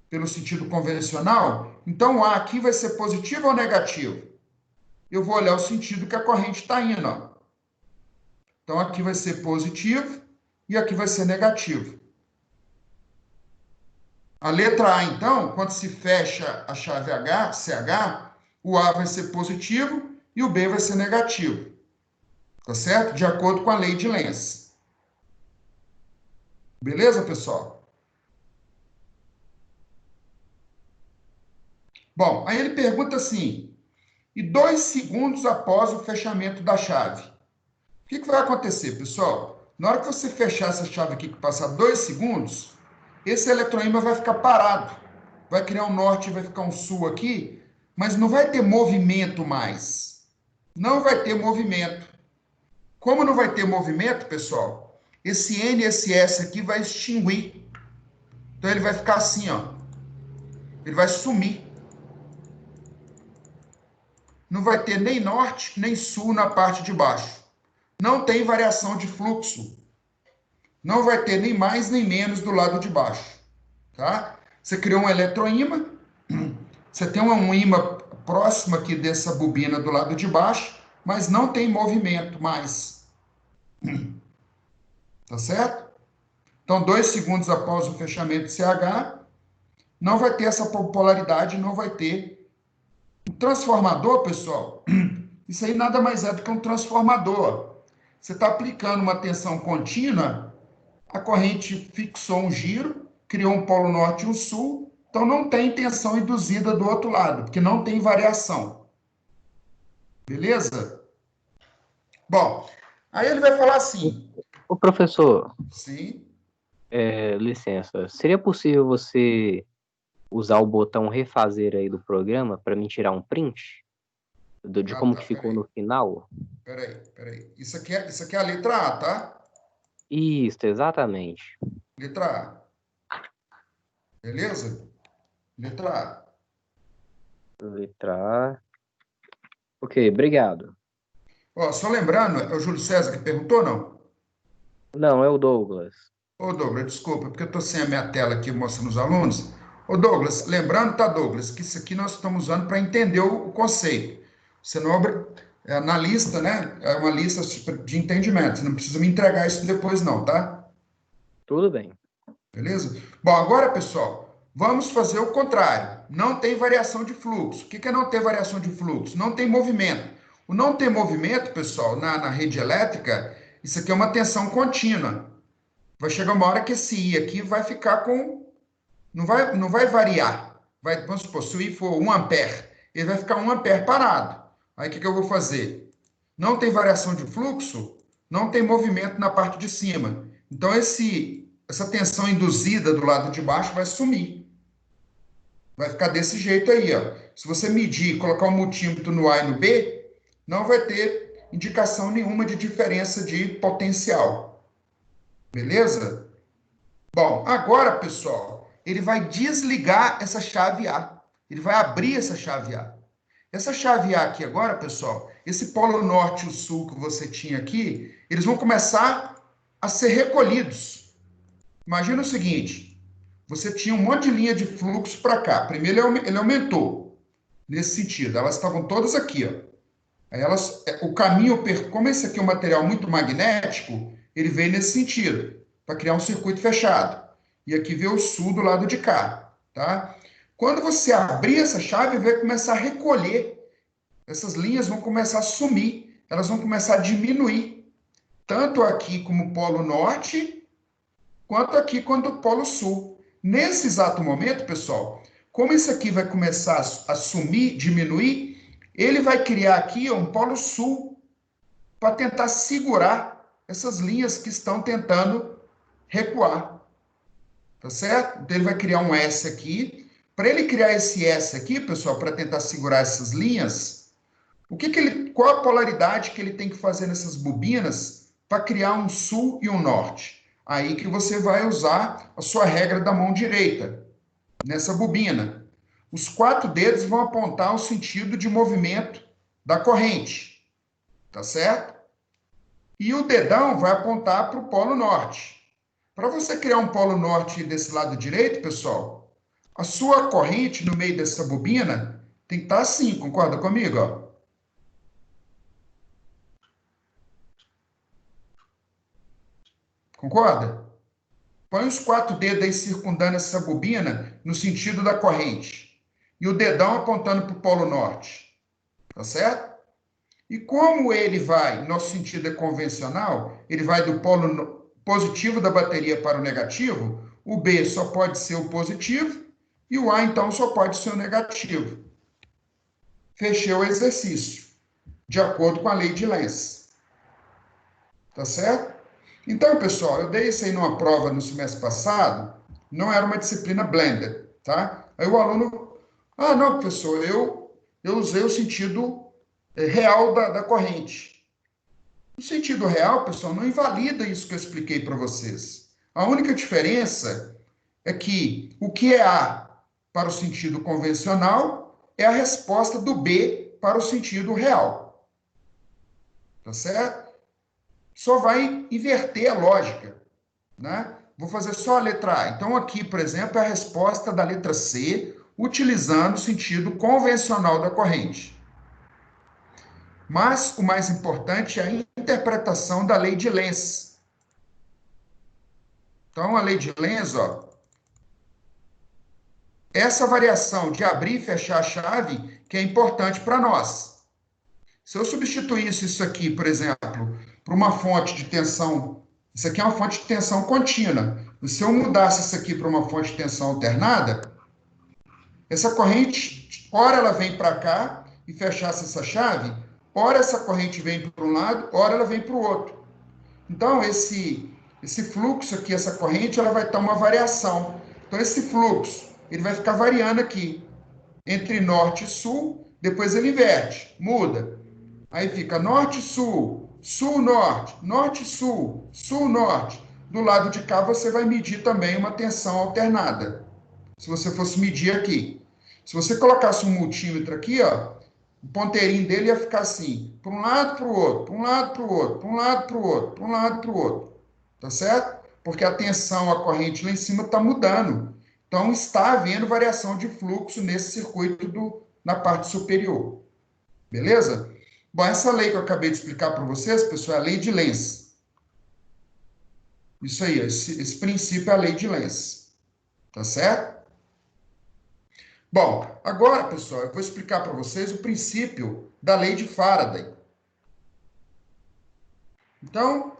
pelo sentido convencional, então o A aqui vai ser positivo ou negativo? Eu vou olhar o sentido que a corrente está indo, ó. Então, aqui vai ser positivo e aqui vai ser negativo. A letra A, então, quando se fecha a chave H, CH, o A vai ser positivo e o B vai ser negativo. Tá certo? De acordo com a lei de Lenz. Beleza, pessoal? Bom, aí ele pergunta assim, e 2 segundos após o fechamento da chave, o que vai acontecer, pessoal? Na hora que você fechar essa chave aqui, que passar 2 segundos, esse eletroímã vai ficar parado. Vai criar um norte, vai ficar um sul aqui, mas não vai ter movimento mais. Não vai ter movimento. Como não vai ter movimento, pessoal, esse N e esse S aqui vai extinguir. Então ele vai ficar assim, ó. Ele vai sumir. Não vai ter nem norte, nem sul na parte de baixo. não tem variação de fluxo. Não vai ter nem mais nem menos do lado de baixo. Tá? Você criou um eletroímã, você tem um ímã próximo aqui dessa bobina do lado de baixo, mas não tem movimento mais. Tá certo? Então, 2 segundos após o fechamento de CH, não vai ter essa polaridade, não vai ter. O transformador, pessoal, isso aí nada mais é do que um transformador. Você está aplicando uma tensão contínua, a corrente fixou um giro, criou um polo norte e um sul, então não tem tensão induzida do outro lado, porque não tem variação. Beleza? Bom, aí ele vai falar assim. Ô, professor, Sim. licença, seria possível você usar o botão refazer aí do programa para me tirar um print de Ah, como tá, que ficou no final? peraí. Isso aqui é a letra A, tá? Isso, exatamente. Letra A. Beleza? Letra A. Letra A. Ok, obrigado. Ó, só lembrando, é o Júlio César que perguntou, não? Não, é o Douglas. Ô, Douglas, desculpa, porque eu estou sem a minha tela aqui mostrando os alunos. Ô, Douglas, lembrando, tá, Douglas, que isso aqui nós estamos usando para entender o conceito. Você não é analista, né? É uma lista de entendimento. Você não precisa me entregar isso depois, não, tá? Tudo bem. Beleza? Bom, agora, pessoal, vamos fazer o contrário. Não tem variação de fluxo. O que é não ter variação de fluxo? Não tem movimento. O não ter movimento, pessoal, na rede elétrica, isso aqui é uma tensão contínua. Vai chegar uma hora que esse I aqui vai ficar com. Não vai variar. Vamos supor, se o I for 1 ampere, ele vai ficar 1 ampere parado. Aí o que eu vou fazer? Não tem variação de fluxo, não tem movimento na parte de cima. Então, essa tensão induzida do lado de baixo vai sumir. Vai ficar desse jeito aí, ó. Se você medir e colocar um multímetro no A e no B, não vai ter indicação nenhuma de diferença de potencial. Beleza? Bom, agora, pessoal, ele vai desligar essa chave A. Ele vai abrir essa chave A. Essa chave A aqui agora, pessoal, esse polo norte e o sul que você tinha aqui, eles vão começar a ser recolhidos. Imagina o seguinte, você tinha um monte de linha de fluxo para cá. Primeiro ele aumentou, nesse sentido. Elas estavam todas aqui, ó. Aí o caminho, como esse aqui é um material muito magnético, ele veio nesse sentido, para criar um circuito fechado. E aqui vê o sul do lado de cá, tá? Quando você abrir essa chave, vai começar a recolher. Essas linhas vão começar a sumir, elas vão começar a diminuir. Tanto aqui como o polo norte, quanto aqui quanto o polo sul. Nesse exato momento, pessoal, como isso aqui vai começar a sumir, diminuir, ele vai criar aqui um polo sul para tentar segurar essas linhas que estão tentando recuar. Tá certo? Então ele vai criar um S aqui. Para ele criar esse S aqui, pessoal, para tentar segurar essas linhas, qual a polaridade que ele tem que fazer nessas bobinas para criar um sul e um norte? Aí que você vai usar a sua regra da mão direita nessa bobina. Os 4 dedos vão apontar o sentido de movimento da corrente, tá certo? E o dedão vai apontar para o polo norte. Para você criar um polo norte desse lado direito, pessoal, a sua corrente no meio dessa bobina tem que estar assim, concorda comigo? Ó? Concorda? Põe os 4 dedos aí circundando essa bobina no sentido da corrente. E o dedão apontando para o polo norte. Tá certo? E como ele vai, nosso sentido é convencional, ele vai do polo positivo da bateria para o negativo, o B só pode ser o positivo e o A, então, só pode ser o negativo. Fechei o exercício, de acordo com a lei de Lenz. Tá certo? Então, pessoal, eu dei isso aí numa prova no semestre passado, não era uma disciplina blended, tá? Aí o aluno, não, professor, eu usei o sentido real da corrente. O sentido real, pessoal, não invalida isso que eu expliquei para vocês. A única diferença é que o que é A para o sentido convencional é a resposta do B para o sentido real. Tá certo? só vai inverter a lógica, né? Vou fazer só a letra A. Então, aqui, por exemplo, é a resposta da letra C, utilizando o sentido convencional da corrente. Mas o mais importante é a interpretação da lei de Lenz. Então, a lei de Lenz, ó, essa variação de abrir e fechar a chave que é importante para nós. Se eu substituísse isso aqui, por exemplo, por uma fonte de tensão, isso aqui é uma fonte de tensão contínua. Se eu mudasse isso aqui para uma fonte de tensão alternada, essa corrente, ora ela vem para cá e fechasse essa chave, ora essa corrente vem para um lado, ora ela vem para o outro. Então, esse fluxo aqui, essa corrente, ela vai ter uma variação. Então, esse fluxo, ele vai ficar variando aqui, entre norte e sul, depois ele inverte, muda. Aí fica norte-sul, sul-norte, norte-sul, sul-norte. Do lado de cá, você vai medir também uma tensão alternada. Se você fosse medir aqui. Se você colocasse um multímetro aqui, ó, o ponteirinho dele ia ficar assim, para um lado, para o outro, para um lado, para o outro, para um lado, para o outro, para um lado, para o outro. Tá certo? Porque a tensão, a corrente lá em cima está mudando. Então, está havendo variação de fluxo nesse circuito na parte superior. Beleza? Bom, essa lei que eu acabei de explicar para vocês, pessoal, é a lei de Lenz. Isso aí, esse princípio é a lei de Lenz. Tá certo? Bom, agora, pessoal, eu vou explicar para vocês o princípio da lei de Faraday. Então,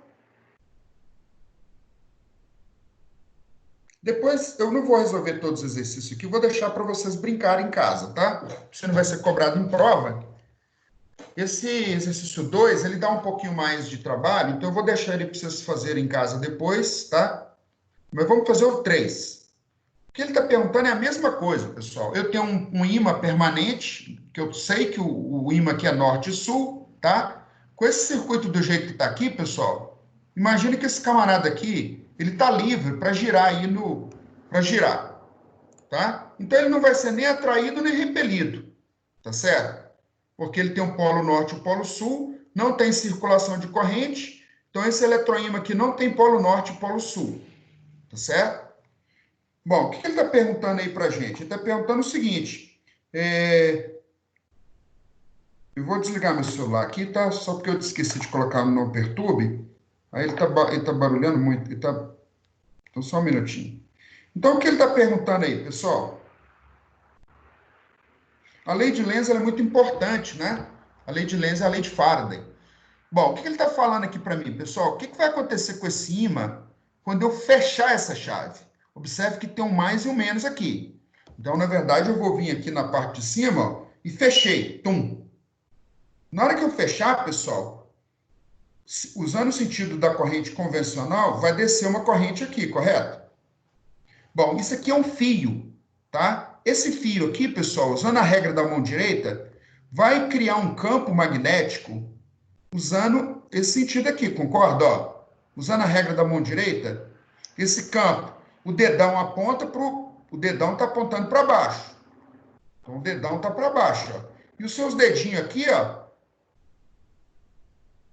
depois eu não vou resolver todos os exercícios aqui, vou deixar para vocês brincarem em casa, tá? Você não vai ser cobrado em prova. Esse exercício 2, ele dá um pouquinho mais de trabalho, então eu vou deixar ele para vocês fazerem em casa depois, tá? Mas vamos fazer o 3. O que ele está perguntando é a mesma coisa, pessoal. Eu tenho um ímã permanente, que eu sei que o ímã aqui é norte e sul, tá? Com esse circuito do jeito que está aqui, pessoal, imagine que esse camarada aqui, ele está livre para girar aí para girar, tá? Então ele não vai ser nem atraído nem repelido, tá certo? Porque ele tem um polo norte e um polo sul, não tem circulação de corrente, então esse eletroímã aqui não tem polo norte e polo sul, tá certo? Bom, o que ele está perguntando aí para a gente? Ele está perguntando o seguinte, eu vou desligar meu celular aqui, tá? Só porque eu esqueci de colocar no Não Perturbe, aí ele tá barulhando muito, então só um minutinho. Então, o que ele está perguntando aí, pessoal? A lei de Lenz ela é muito importante, né? A lei de Lenz é a lei de Faraday. Bom, o que ele está falando aqui para mim, pessoal? O que vai acontecer com esse ímã quando eu fechar essa chave? Observe que tem um mais e um menos aqui. Então, na verdade, eu vou vir aqui na parte de cima, ó, e fechei. Tum. Na hora que eu fechar, pessoal, usando o sentido da corrente convencional, vai descer uma corrente aqui, correto? Bom, isso aqui é um fio, tá? Esse fio aqui, pessoal, usando a regra da mão direita, vai criar um campo magnético usando esse sentido aqui, concorda? Ó, usando a regra da mão direita, esse campo, o dedão aponta para o dedão está apontando para baixo. Então, o dedão está para baixo. Ó. E os seus dedinhos aqui, ó,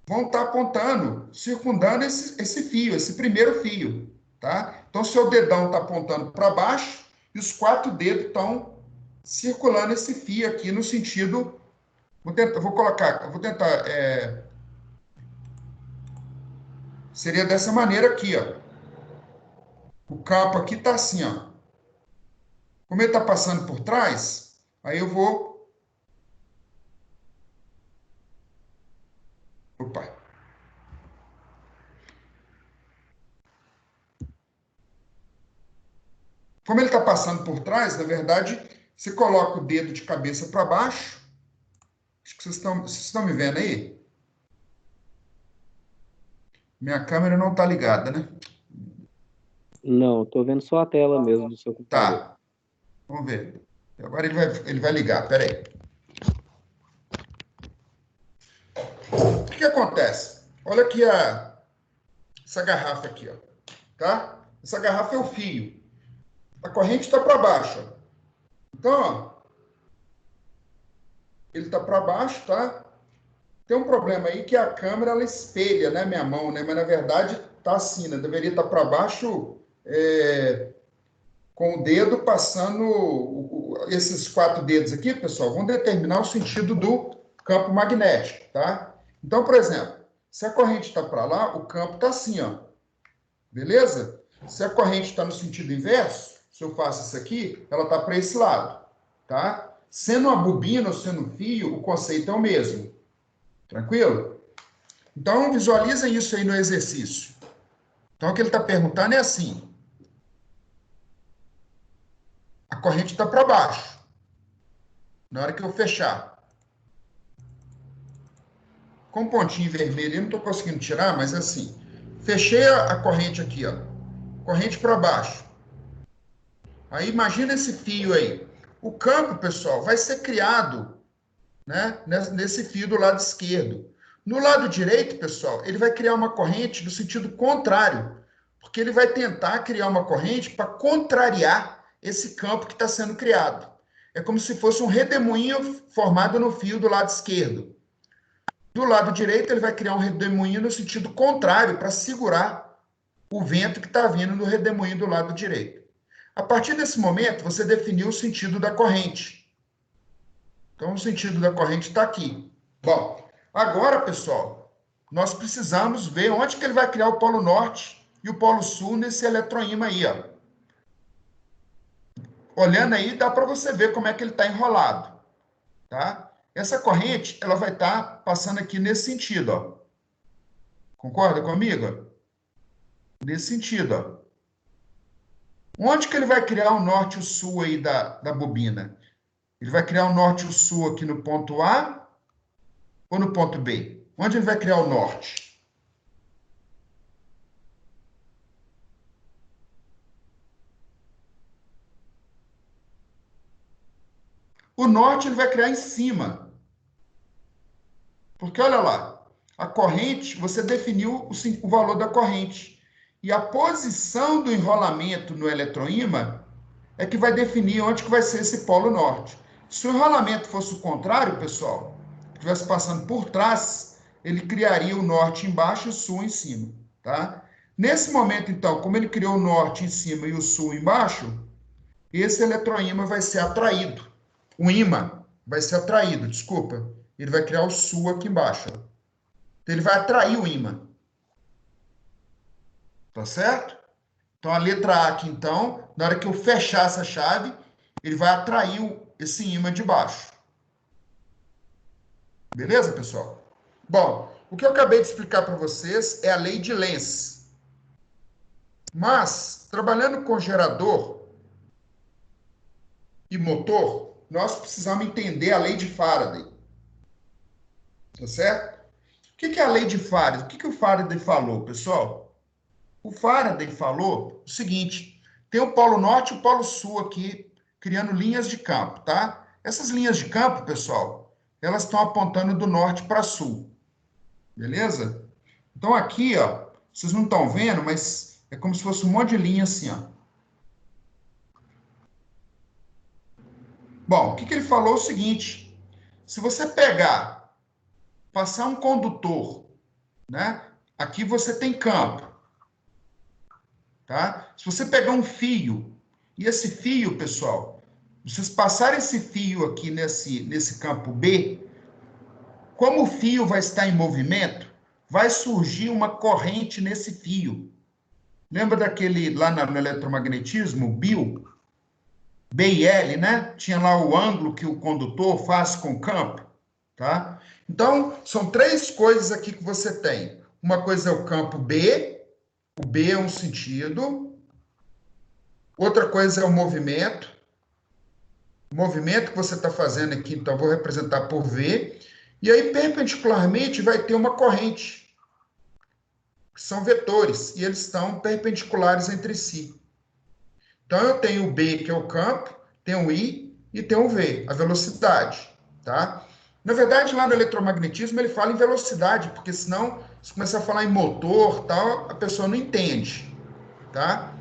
vão estar apontando, circundando esse fio, esse primeiro fio. Tá? Então, seu dedão está apontando para baixo e os 4 dedos estão circulando esse fio aqui no sentido... vou tentar... seria dessa maneira aqui, ó. O campo aqui está assim, ó. Como ele está passando por trás, aí eu vou... Opa. Como ele está passando por trás, na verdade, você coloca o dedo de cabeça para baixo. Acho que vocês estão me vendo aí? Minha câmera não está ligada, né? Não, estou vendo só a tela mesmo do seu computador. Tá. Vamos ver. Agora ele vai ligar. Espera aí. O que acontece? Olha aqui essa garrafa aqui, ó. Tá? Essa garrafa é o fio. A corrente está para baixo. Ó. Então, ó, ele está para baixo, tá? Tem um problema aí que a câmera, ela espelha, né, minha mão, né? Mas, na verdade, tá assim, né? Deveria estar para baixo, com o dedo passando... esses 4 dedos aqui, pessoal, vão determinar o sentido do campo magnético, tá? Então, por exemplo, se a corrente está para lá, o campo está assim, ó. Beleza? Se a corrente está no sentido inverso, se eu faço isso aqui, ela está para esse lado, tá? Sendo uma bobina ou sendo um fio, o conceito é o mesmo. Tranquilo? Então, visualizem isso aí no exercício. Então, o que ele está perguntando é assim. A corrente está para baixo. Na hora que eu fechar. Com um pontinho vermelho, eu não estou conseguindo tirar, mas assim. Fechei a corrente aqui, ó. Corrente para baixo. Aí, imagina esse fio aí. O campo, pessoal, vai ser criado, né, nesse fio do lado esquerdo. No lado direito, pessoal, ele vai criar uma corrente no sentido contrário, porque ele vai tentar criar uma corrente para contrariar esse campo que está sendo criado. É como se fosse um redemoinho formado no fio do lado esquerdo. Do lado direito, ele vai criar um redemoinho no sentido contrário, para segurar o vento que está vindo no redemoinho do lado direito. A partir desse momento, você definiu o sentido da corrente. Então, o sentido da corrente está aqui. Bom, agora, pessoal, nós precisamos ver onde que ele vai criar o polo norte e o polo sul nesse eletroímã aí, ó. Olhando aí, dá para você ver como é que ele está enrolado, tá? Essa corrente, ela vai estar passando aqui nesse sentido, ó. Concorda comigo? Nesse sentido, ó. Onde que ele vai criar o norte e o sul aí da bobina? Ele vai criar o norte e o sul aqui no ponto A ou no ponto B? Onde ele vai criar o norte? O norte ele vai criar em cima. Porque olha lá, a corrente, você definiu o valor da corrente. E a posição do enrolamento no eletroímã é que vai definir onde que vai ser esse polo norte. Se o enrolamento fosse o contrário, pessoal, estivesse passando por trás, ele criaria o norte embaixo e o sul em cima, tá? Nesse momento, então, como ele criou o norte em cima e o sul embaixo, esse eletroímã vai ser atraído. O ímã vai ser atraído, desculpa. Ele vai criar o sul aqui embaixo. Então, ele vai atrair o ímã. Tá certo? Então, a letra A aqui, então, na hora que eu fechar essa chave, ele vai atrair esse ímã de baixo. Beleza, pessoal? Bom, o que eu acabei de explicar para vocês é a lei de Lenz. Mas, trabalhando com gerador e motor, nós precisamos entender a lei de Faraday. Tá certo? O que é a lei de Faraday? O que o Faraday falou, pessoal? O Faraday falou o seguinte: tem o polo norte e o polo sul aqui, criando linhas de campo, tá? Essas linhas de campo, pessoal, elas estão apontando do norte para sul. Beleza? Então aqui, ó, vocês não estão vendo, mas é como se fosse um monte de linha assim, ó. Bom, o que ele falou é o seguinte: se você pegar, passar um condutor, né? Aqui você tem campo, tá? Se você pegar um fio, e esse fio, pessoal, vocês passarem esse fio aqui nesse campo B, como o fio vai estar em movimento, vai surgir uma corrente nesse fio. Lembra daquele lá no eletromagnetismo, BIL? B e L, né? Tinha lá o ângulo que o condutor faz com o campo, tá? Então, são 3 coisas aqui que você tem. Uma coisa é o campo B, o B é um sentido. Outra coisa é o movimento que você está fazendo aqui, então eu vou representar por V. E aí, perpendicularmente, vai ter uma corrente, que são vetores, e eles estão perpendiculares entre si. Então, eu tenho o B, que é o campo, tenho o I e tenho o V, a velocidade, tá? Na verdade, lá no eletromagnetismo, ele fala em velocidade, porque senão, se começar a falar em motor, tal, a pessoa não entende, tá?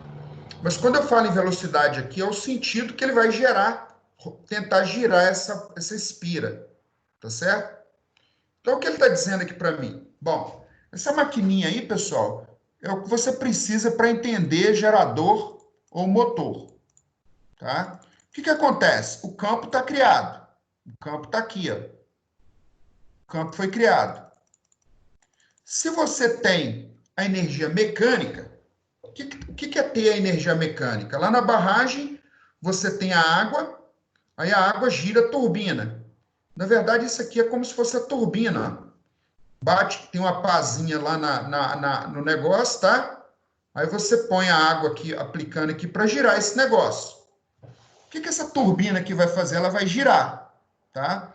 Mas quando eu falo em velocidade aqui, é o sentido que ele vai gerar, tentar girar essa espira, tá certo? Então, o que ele está dizendo aqui para mim? Bom, essa maquininha aí, pessoal, é o que você precisa para entender gerador ou motor, tá? O que acontece? O campo está criado. O campo está aqui, ó. O campo foi criado. Se você tem a energia mecânica, o que é ter a energia mecânica? Lá na barragem, você tem a água, aí a água gira a turbina. Na verdade, isso aqui é como se fosse a turbina. Bate, tem uma pazinha lá no negócio, tá? Aí você põe a água aqui, aplicando aqui para girar esse negócio. O que essa turbina aqui vai fazer? Ela vai girar, tá?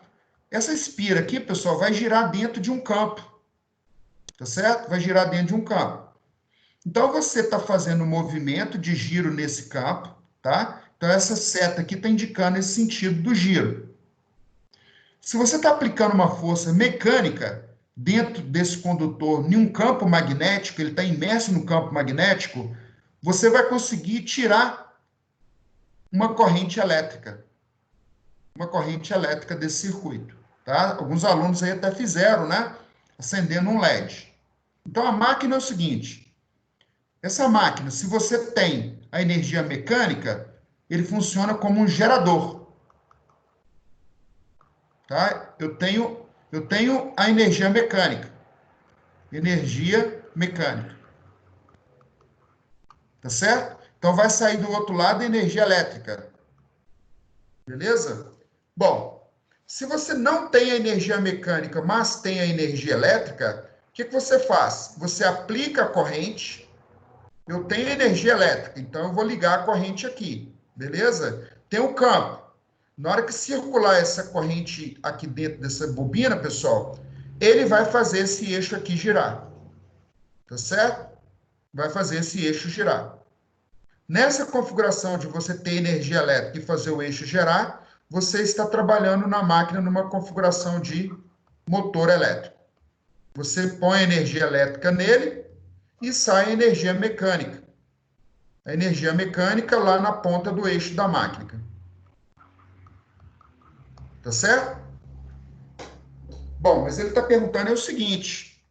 Essa espira aqui, pessoal, vai girar dentro de um campo, tá certo? Vai girar dentro de um campo. Então, você está fazendo um movimento de giro nesse campo, tá? Então, essa seta aqui está indicando esse sentido do giro. Se você está aplicando uma força mecânica dentro desse condutor em um campo magnético, ele está imerso no campo magnético, você vai conseguir tirar uma corrente elétrica desse circuito, tá? Alguns alunos aí até fizeram, né? Acendendo um LED. Então, a máquina é o seguinte, essa máquina, se você tem a energia mecânica, ele funciona como um gerador, tá? Eu tenho a energia mecânica, tá certo? Então, vai sair do outro lado a energia elétrica, beleza? Bom, se você não tem a energia mecânica, mas tem a energia elétrica, o que você faz? Você aplica a corrente, eu tenho energia elétrica, então eu vou ligar a corrente aqui, beleza? Tem um campo. Na hora que circular essa corrente aqui dentro dessa bobina, pessoal, ele vai fazer esse eixo aqui girar, tá certo? Vai fazer esse eixo girar. Nessa configuração de você ter energia elétrica e fazer o eixo girar, você está trabalhando na máquina numa configuração de motor elétrico. Você põe energia elétrica nele e sai a energia mecânica. A energia mecânica lá na ponta do eixo da máquina. Tá certo? Bom, mas ele está perguntando é o seguinte: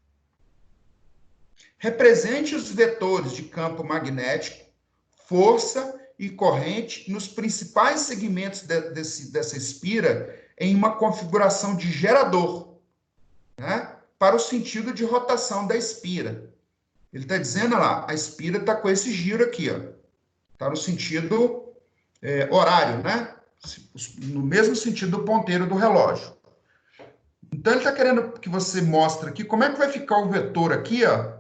represente os vetores de campo magnético, força e corrente nos principais segmentos dessa espira em uma configuração de gerador, né? Para o sentido de rotação da espira. Ele está dizendo lá, a espira está com esse giro aqui, ó. Está no sentido horário, né? No mesmo sentido do ponteiro do relógio. Então, ele está querendo que você mostre aqui como é que vai ficar o vetor aqui, ó,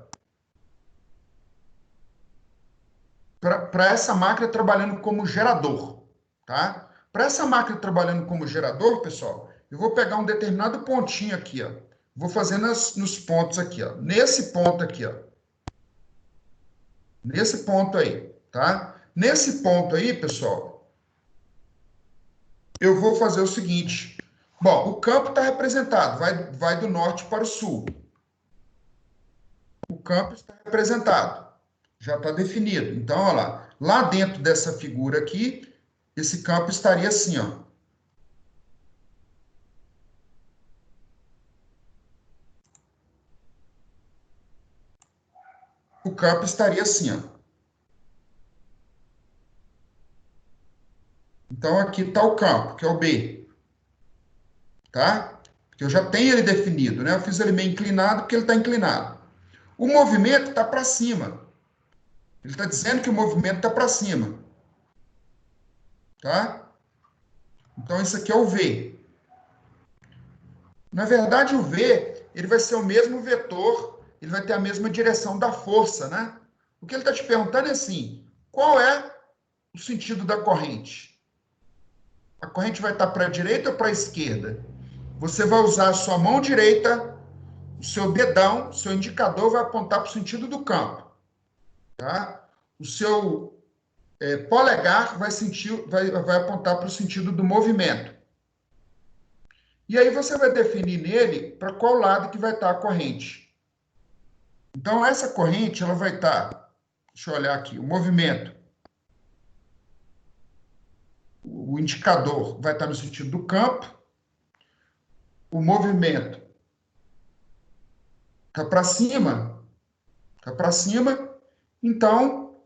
para essa máquina trabalhando como gerador, tá? Para essa máquina trabalhando como gerador, pessoal, eu vou pegar um determinado pontinho aqui, ó. Vou fazer nos pontos aqui, ó. Nesse ponto aqui, ó. Nesse ponto aí, tá? Nesse ponto aí, pessoal, eu vou fazer o seguinte. Bom, o campo está representado, vai do norte para o sul. O campo está representado, já está definido. Então, olha lá dentro dessa figura aqui, esse campo estaria assim, ó. O campo estaria assim, ó. Então, aqui está o campo, que é o B, tá? Porque eu já tenho ele definido, né? Eu fiz ele meio inclinado porque ele está inclinado. O movimento está para cima. Ele está dizendo que o movimento está para cima, tá? Então, isso aqui é o V. Na verdade, o V, ele vai ser o mesmo vetor, ele vai ter a mesma direção da força, né? O que ele está te perguntando é assim, qual é o sentido da corrente? A corrente vai estar para a direita ou para a esquerda? Você vai usar a sua mão direita, o seu dedão, o seu indicador vai apontar para o sentido do campo, tá? O seu polegar vai apontar para o sentido do movimento. E aí você vai definir nele para qual lado que vai estar a corrente. Então, essa corrente, ela vai estar, deixa eu olhar aqui, o movimento, o indicador vai estar no sentido do campo, o movimento Tá para cima. Tá para cima. Então,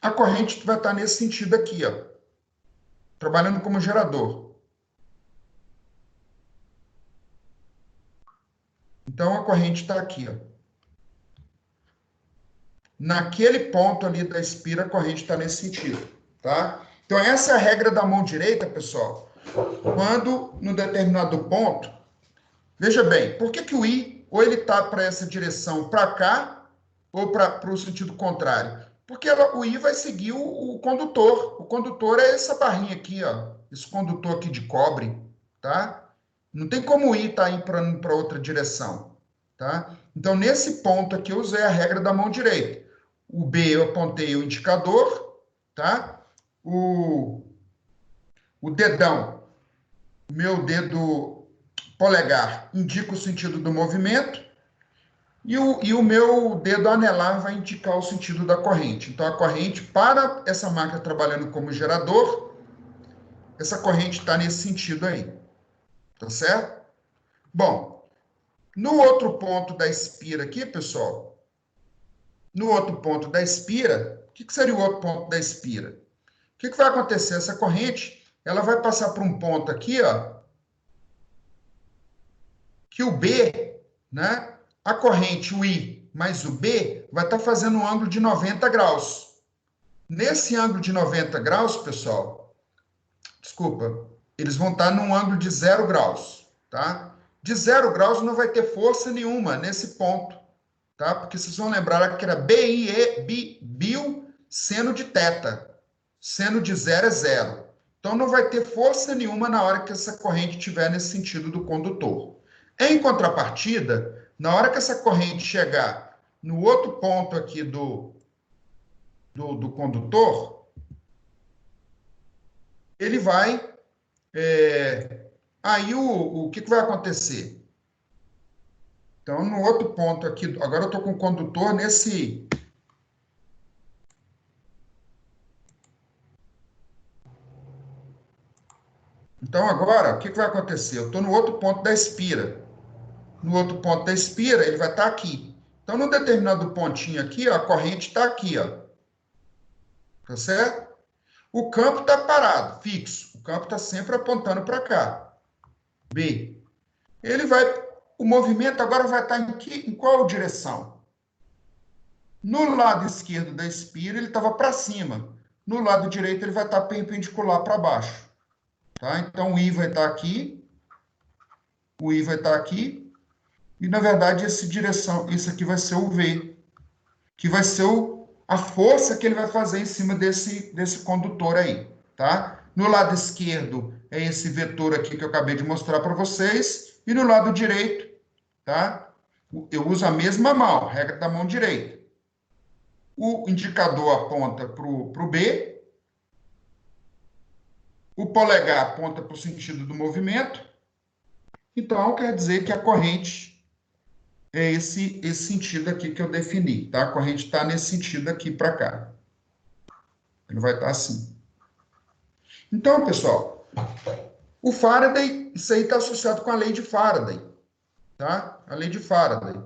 a corrente vai estar nesse sentido aqui, ó, trabalhando como gerador. Então, a corrente está aqui, ó. Naquele ponto ali da espira, a corrente está nesse sentido, tá? Então, essa é a regra da mão direita, pessoal. Quando, no determinado ponto, veja bem, por que o I, ou ele está para essa direção para cá, ou para o sentido contrário? Porque o I vai seguir o condutor. O condutor é essa barrinha aqui, ó. Esse condutor aqui de cobre, tá? Não tem como o I estar indo para outra direção, tá? Então, nesse ponto aqui, eu usei a regra da mão direita. O B, eu apontei o indicador, tá? O dedão, meu dedo polegar, indica o sentido do movimento. E o meu dedo anelar vai indicar o sentido da corrente. Então, a corrente, para essa máquina trabalhando como gerador, essa corrente está nesse sentido aí. Tá certo? Bom, no outro ponto da espira aqui, pessoal, no outro ponto da espira, o que seria o outro ponto da espira? O que vai acontecer? Essa corrente, ela vai passar por um ponto aqui, ó, que o B, né? A corrente, o I mais o B, vai estar fazendo um ângulo de 90 graus. Nesse ângulo de 90 graus, pessoal, desculpa, eles vão estar num ângulo de 0 graus, tá? De 0 graus não vai ter força nenhuma nesse ponto, tá? Porque vocês vão lembrar que era BIE, bio, seno de θ. Seno de 0 é 0. Então, não vai ter força nenhuma na hora que essa corrente estiver nesse sentido do condutor. Em contrapartida, na hora que essa corrente chegar no outro ponto aqui do condutor, ele vai... aí, o que vai acontecer? Então, no outro ponto aqui... Agora, eu estou com o condutor nesse... Então, agora, o que vai acontecer? Eu estou no outro ponto da espira. No outro ponto da espira, ele vai estar aqui. Então, num determinado pontinho aqui, ó, a corrente está aqui, ó. Tá certo? O campo está parado, fixo. O campo está sempre apontando para cá. B. Ele vai... O movimento agora vai estar em qual direção? No lado esquerdo da espira, ele estava para cima. No lado direito, ele vai estar perpendicular para baixo. Tá? Então, o I vai estar aqui. O I vai estar aqui. E, na verdade, isso aqui vai ser o V, que vai ser a força que ele vai fazer em cima desse condutor aí, tá? No lado esquerdo é esse vetor aqui que eu acabei de mostrar para vocês, e no lado direito, tá? Eu uso a mesma mão, regra da mão direita. O indicador aponta para o B, o polegar aponta para o sentido do movimento, então quer dizer que a corrente é esse sentido aqui que eu defini, tá? A corrente está nesse sentido aqui para cá. Ele vai estar assim. Então, pessoal, o Faraday, isso aí está associado com a lei de Faraday, tá? A lei de Faraday.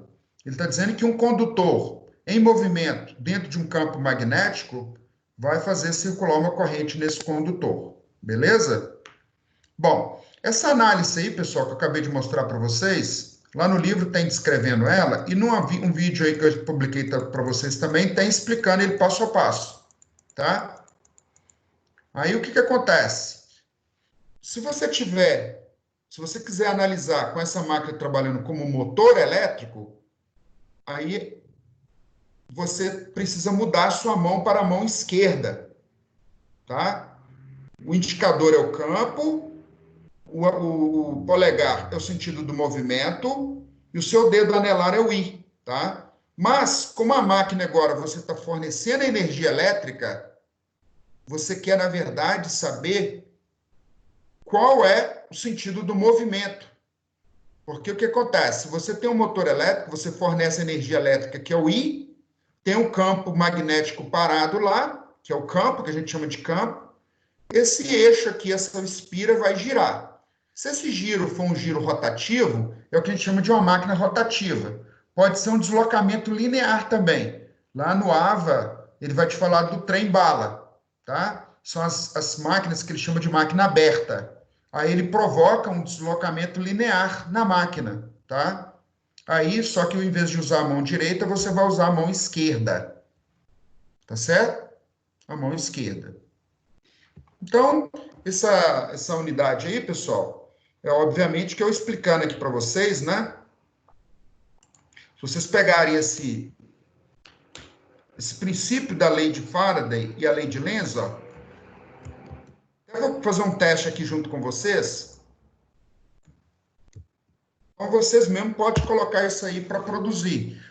Ele está dizendo que um condutor em movimento dentro de um campo magnético vai fazer circular uma corrente nesse condutor, beleza? Bom, essa análise aí, pessoal, que eu acabei de mostrar para vocês, lá no livro tem descrevendo ela, e um vídeo aí que eu publiquei para vocês também, tem explicando ele passo a passo, tá? Aí o que acontece? Se você quiser analisar com essa máquina trabalhando como motor elétrico, aí você precisa mudar a sua mão para a mão esquerda, tá? O indicador é o campo, o polegar é o sentido do movimento e o seu dedo anelar é o I, tá? Mas, como a máquina agora você está fornecendo energia elétrica, você quer, na verdade, saber qual é o sentido do movimento. Porque o que acontece? Se você tem um motor elétrico, você fornece energia elétrica, que é o I, tem um campo magnético parado lá, que é o campo, que a gente chama de campo. Esse eixo aqui, essa espira, vai girar. Se esse giro for um giro rotativo, é o que a gente chama de uma máquina rotativa. Pode ser um deslocamento linear também. Lá no AVA, ele vai te falar do trem-bala, tá? São as máquinas que ele chama de máquina aberta. Aí ele provoca um deslocamento linear na máquina, tá? Aí, só que ao invés de usar a mão direita, você vai usar a mão esquerda. Tá certo? A mão esquerda. Então, essa unidade aí, pessoal, é obviamente que eu explicando aqui para vocês, né? Se vocês pegarem esse princípio da lei de Faraday e a lei de Lenz, ó, eu vou fazer um teste aqui junto com vocês. Então, vocês mesmo podem colocar isso aí para produzir,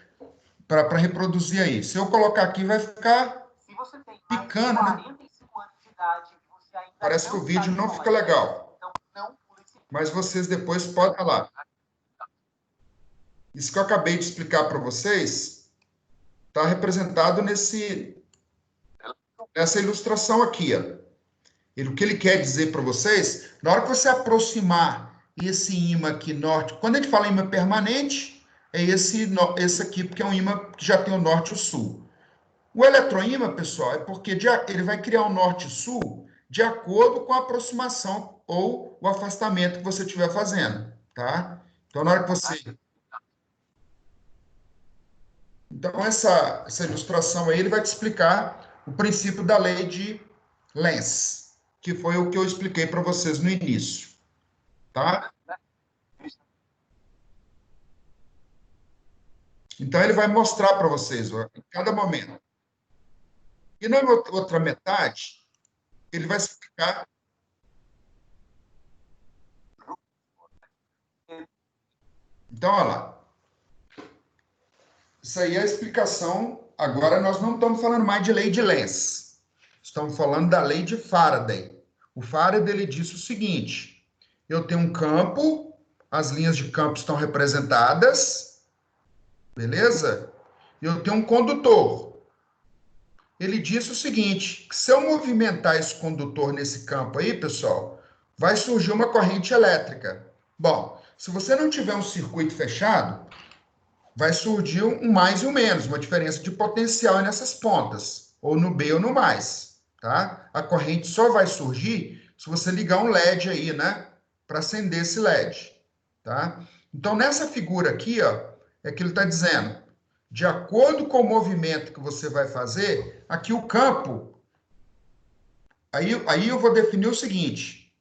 para reproduzir aí. Se eu colocar aqui, vai ficar picando, né? Parece que o vídeo não fica legal. Mas vocês depois podem... Olha lá. Isso que eu acabei de explicar para vocês está representado nessa ilustração aqui. Ó. O que ele quer dizer para vocês, na hora que você aproximar esse ímã aqui norte, quando a gente fala ímã permanente, é esse aqui, porque é um ímã que já tem o norte e o sul. O eletroímã, pessoal, é porque ele vai criar o norte e sul de acordo com a aproximação ou o afastamento que você estiver fazendo, tá? Então, na hora que você... Então, essa ilustração aí, ele vai te explicar o princípio da lei de Lenz, que foi o que eu expliquei para vocês no início, tá? Então, ele vai mostrar para vocês, ó, em cada momento. E na outra metade, ele vai explicar... Então, olha lá. Isso aí é a explicação. Agora, nós não estamos falando mais de lei de Lenz. Estamos falando da lei de Faraday. O Faraday, ele disse o seguinte: eu tenho um campo, as linhas de campo estão representadas, beleza? E eu tenho um condutor. Ele disse o seguinte, que se eu movimentar esse condutor nesse campo aí, pessoal, vai surgir uma corrente elétrica. Bom, se você não tiver um circuito fechado, vai surgir um mais e um menos, uma diferença de potencial nessas pontas, ou no B ou no mais, tá? A corrente só vai surgir se você ligar um LED aí, né? Para acender esse LED, tá? Então, nessa figura aqui, ó, é que ele está dizendo, de acordo com o movimento que você vai fazer, aqui o campo, aí eu vou definir o seguinte,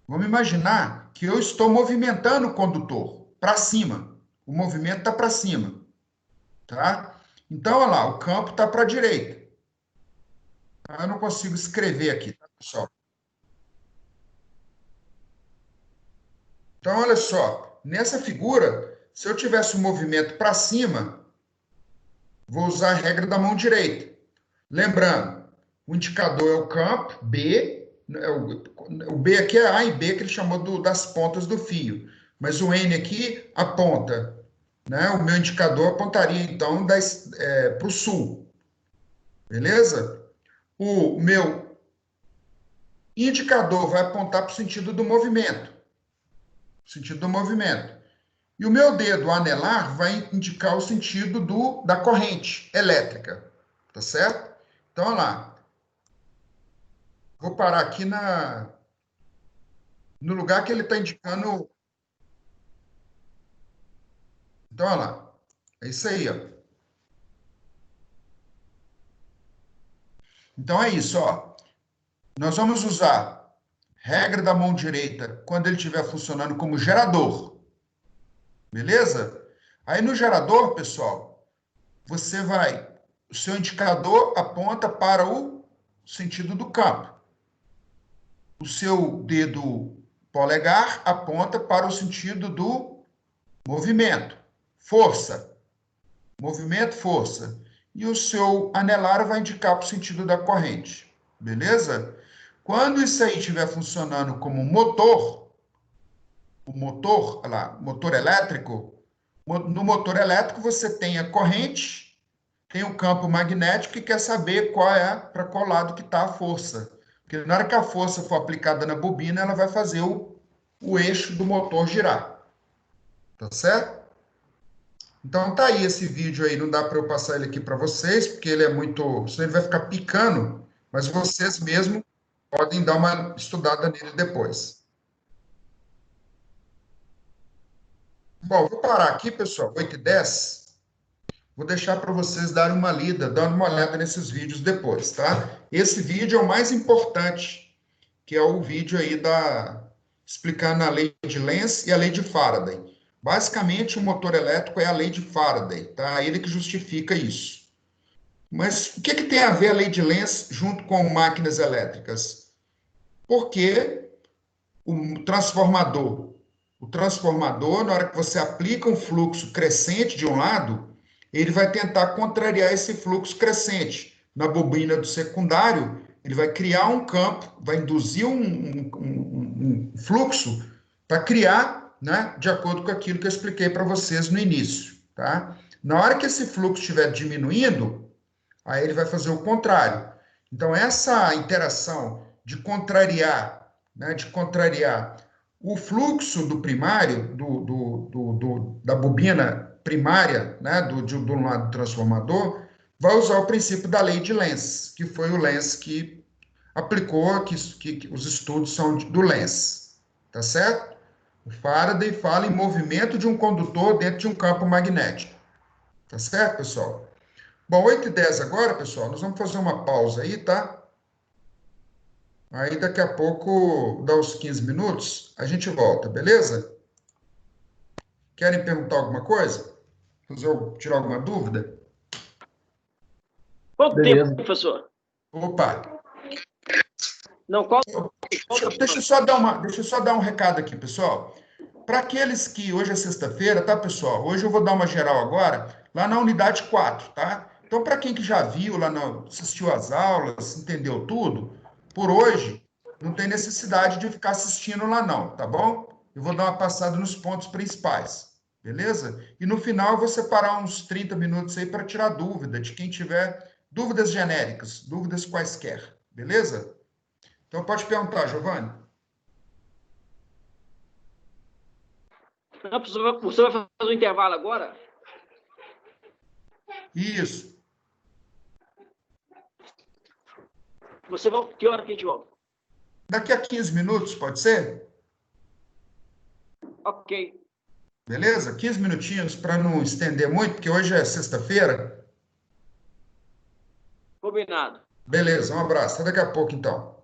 vamos imaginar que eu estou movimentando o condutor para cima, o movimento está para cima. Tá? Então, olha lá, o campo está para a direita. Eu não consigo escrever aqui, tá, pessoal? Então, olha só, nessa figura, se eu tivesse um movimento para cima, vou usar a regra da mão direita. Lembrando, o indicador é o campo, B, o B aqui é A e B, que ele chamou das pontas do fio. Mas o N aqui aponta, né? O meu indicador apontaria, então, para o sul. Beleza? O meu indicador vai apontar para o sentido do movimento. Sentido do movimento. E o meu dedo anelar vai indicar o sentido da corrente elétrica. Tá certo? Então, olha lá. Vou parar aqui no lugar que ele está indicando. Então, olha lá. É isso aí, ó. Então, é isso, ó. Nós vamos usar regra da mão direita quando ele estiver funcionando como gerador. Beleza? Aí no gerador, pessoal, o seu indicador aponta para o sentido do campo. O seu dedo polegar aponta para o sentido do movimento, força. Movimento, força. E o seu anelar vai indicar para o sentido da corrente. Beleza? Quando isso aí estiver funcionando como motor, o motor, olha lá, motor elétrico, no motor elétrico você tem a corrente, tem o campo magnético e quer saber para qual lado que está a força. Porque na hora que a força for aplicada na bobina, ela vai fazer o eixo do motor girar. Tá certo? Então tá aí esse vídeo aí, não dá para eu passar ele aqui para vocês, porque ele é muito, senão ele vai ficar picando, mas vocês mesmo podem dar uma estudada nele depois. Bom, vou parar aqui, pessoal, 8h10. Vou deixar para vocês darem uma lida, dando uma olhada nesses vídeos depois, tá? Esse vídeo é o mais importante, que é o vídeo aí explicando a lei de Lenz e a lei de Faraday. Basicamente, o motor elétrico é a lei de Faraday, tá? Ele que justifica isso. Mas o que tem a ver a lei de Lenz junto com máquinas elétricas? Porque o transformador, na hora que você aplica um fluxo crescente de um lado, ele vai tentar contrariar esse fluxo crescente. Na bobina do secundário, ele vai criar um campo, vai induzir um fluxo para criar, né, de acordo com aquilo que eu expliquei para vocês no início. Tá? Na hora que esse fluxo estiver diminuindo, aí ele vai fazer o contrário. Então, essa interação de contrariar, né, o fluxo do primário, da bobina primária, né, do lado do transformador, vai usar o princípio da lei de Lenz, que foi o Lenz que aplicou, que os estudos são do Lenz, tá certo? O Faraday fala em movimento de um condutor dentro de um campo magnético, tá certo, pessoal? Bom, 8h10 agora, pessoal, nós vamos fazer uma pausa aí, tá? Aí daqui a pouco, dá uns 15 minutos, a gente volta, beleza? Querem perguntar alguma coisa? Tirar alguma dúvida? Quanto tempo, professor? Opa! Não, qual... Deixa eu só dar um recado aqui, pessoal. Para aqueles que hoje é sexta-feira, tá, pessoal? Hoje eu vou dar uma geral agora, lá na unidade 4, tá? Então, para quem que já viu, assistiu às aulas, entendeu tudo, por hoje, não tem necessidade de ficar assistindo lá não, tá bom? Eu vou dar uma passada nos pontos principais, beleza? E no final eu vou separar uns 30 minutos aí para tirar dúvida de quem tiver dúvidas genéricas, dúvidas quaisquer, beleza? Então pode perguntar, Giovanni. Não, professor, você vai fazer um intervalo agora? Isso. Você vai... Que hora que a gente volta? Daqui a 15 minutos, pode ser? Ok. Beleza? 15 minutinhos para não estender muito, porque hoje é sexta-feira. Combinado. Beleza, um abraço. Até daqui a pouco, então.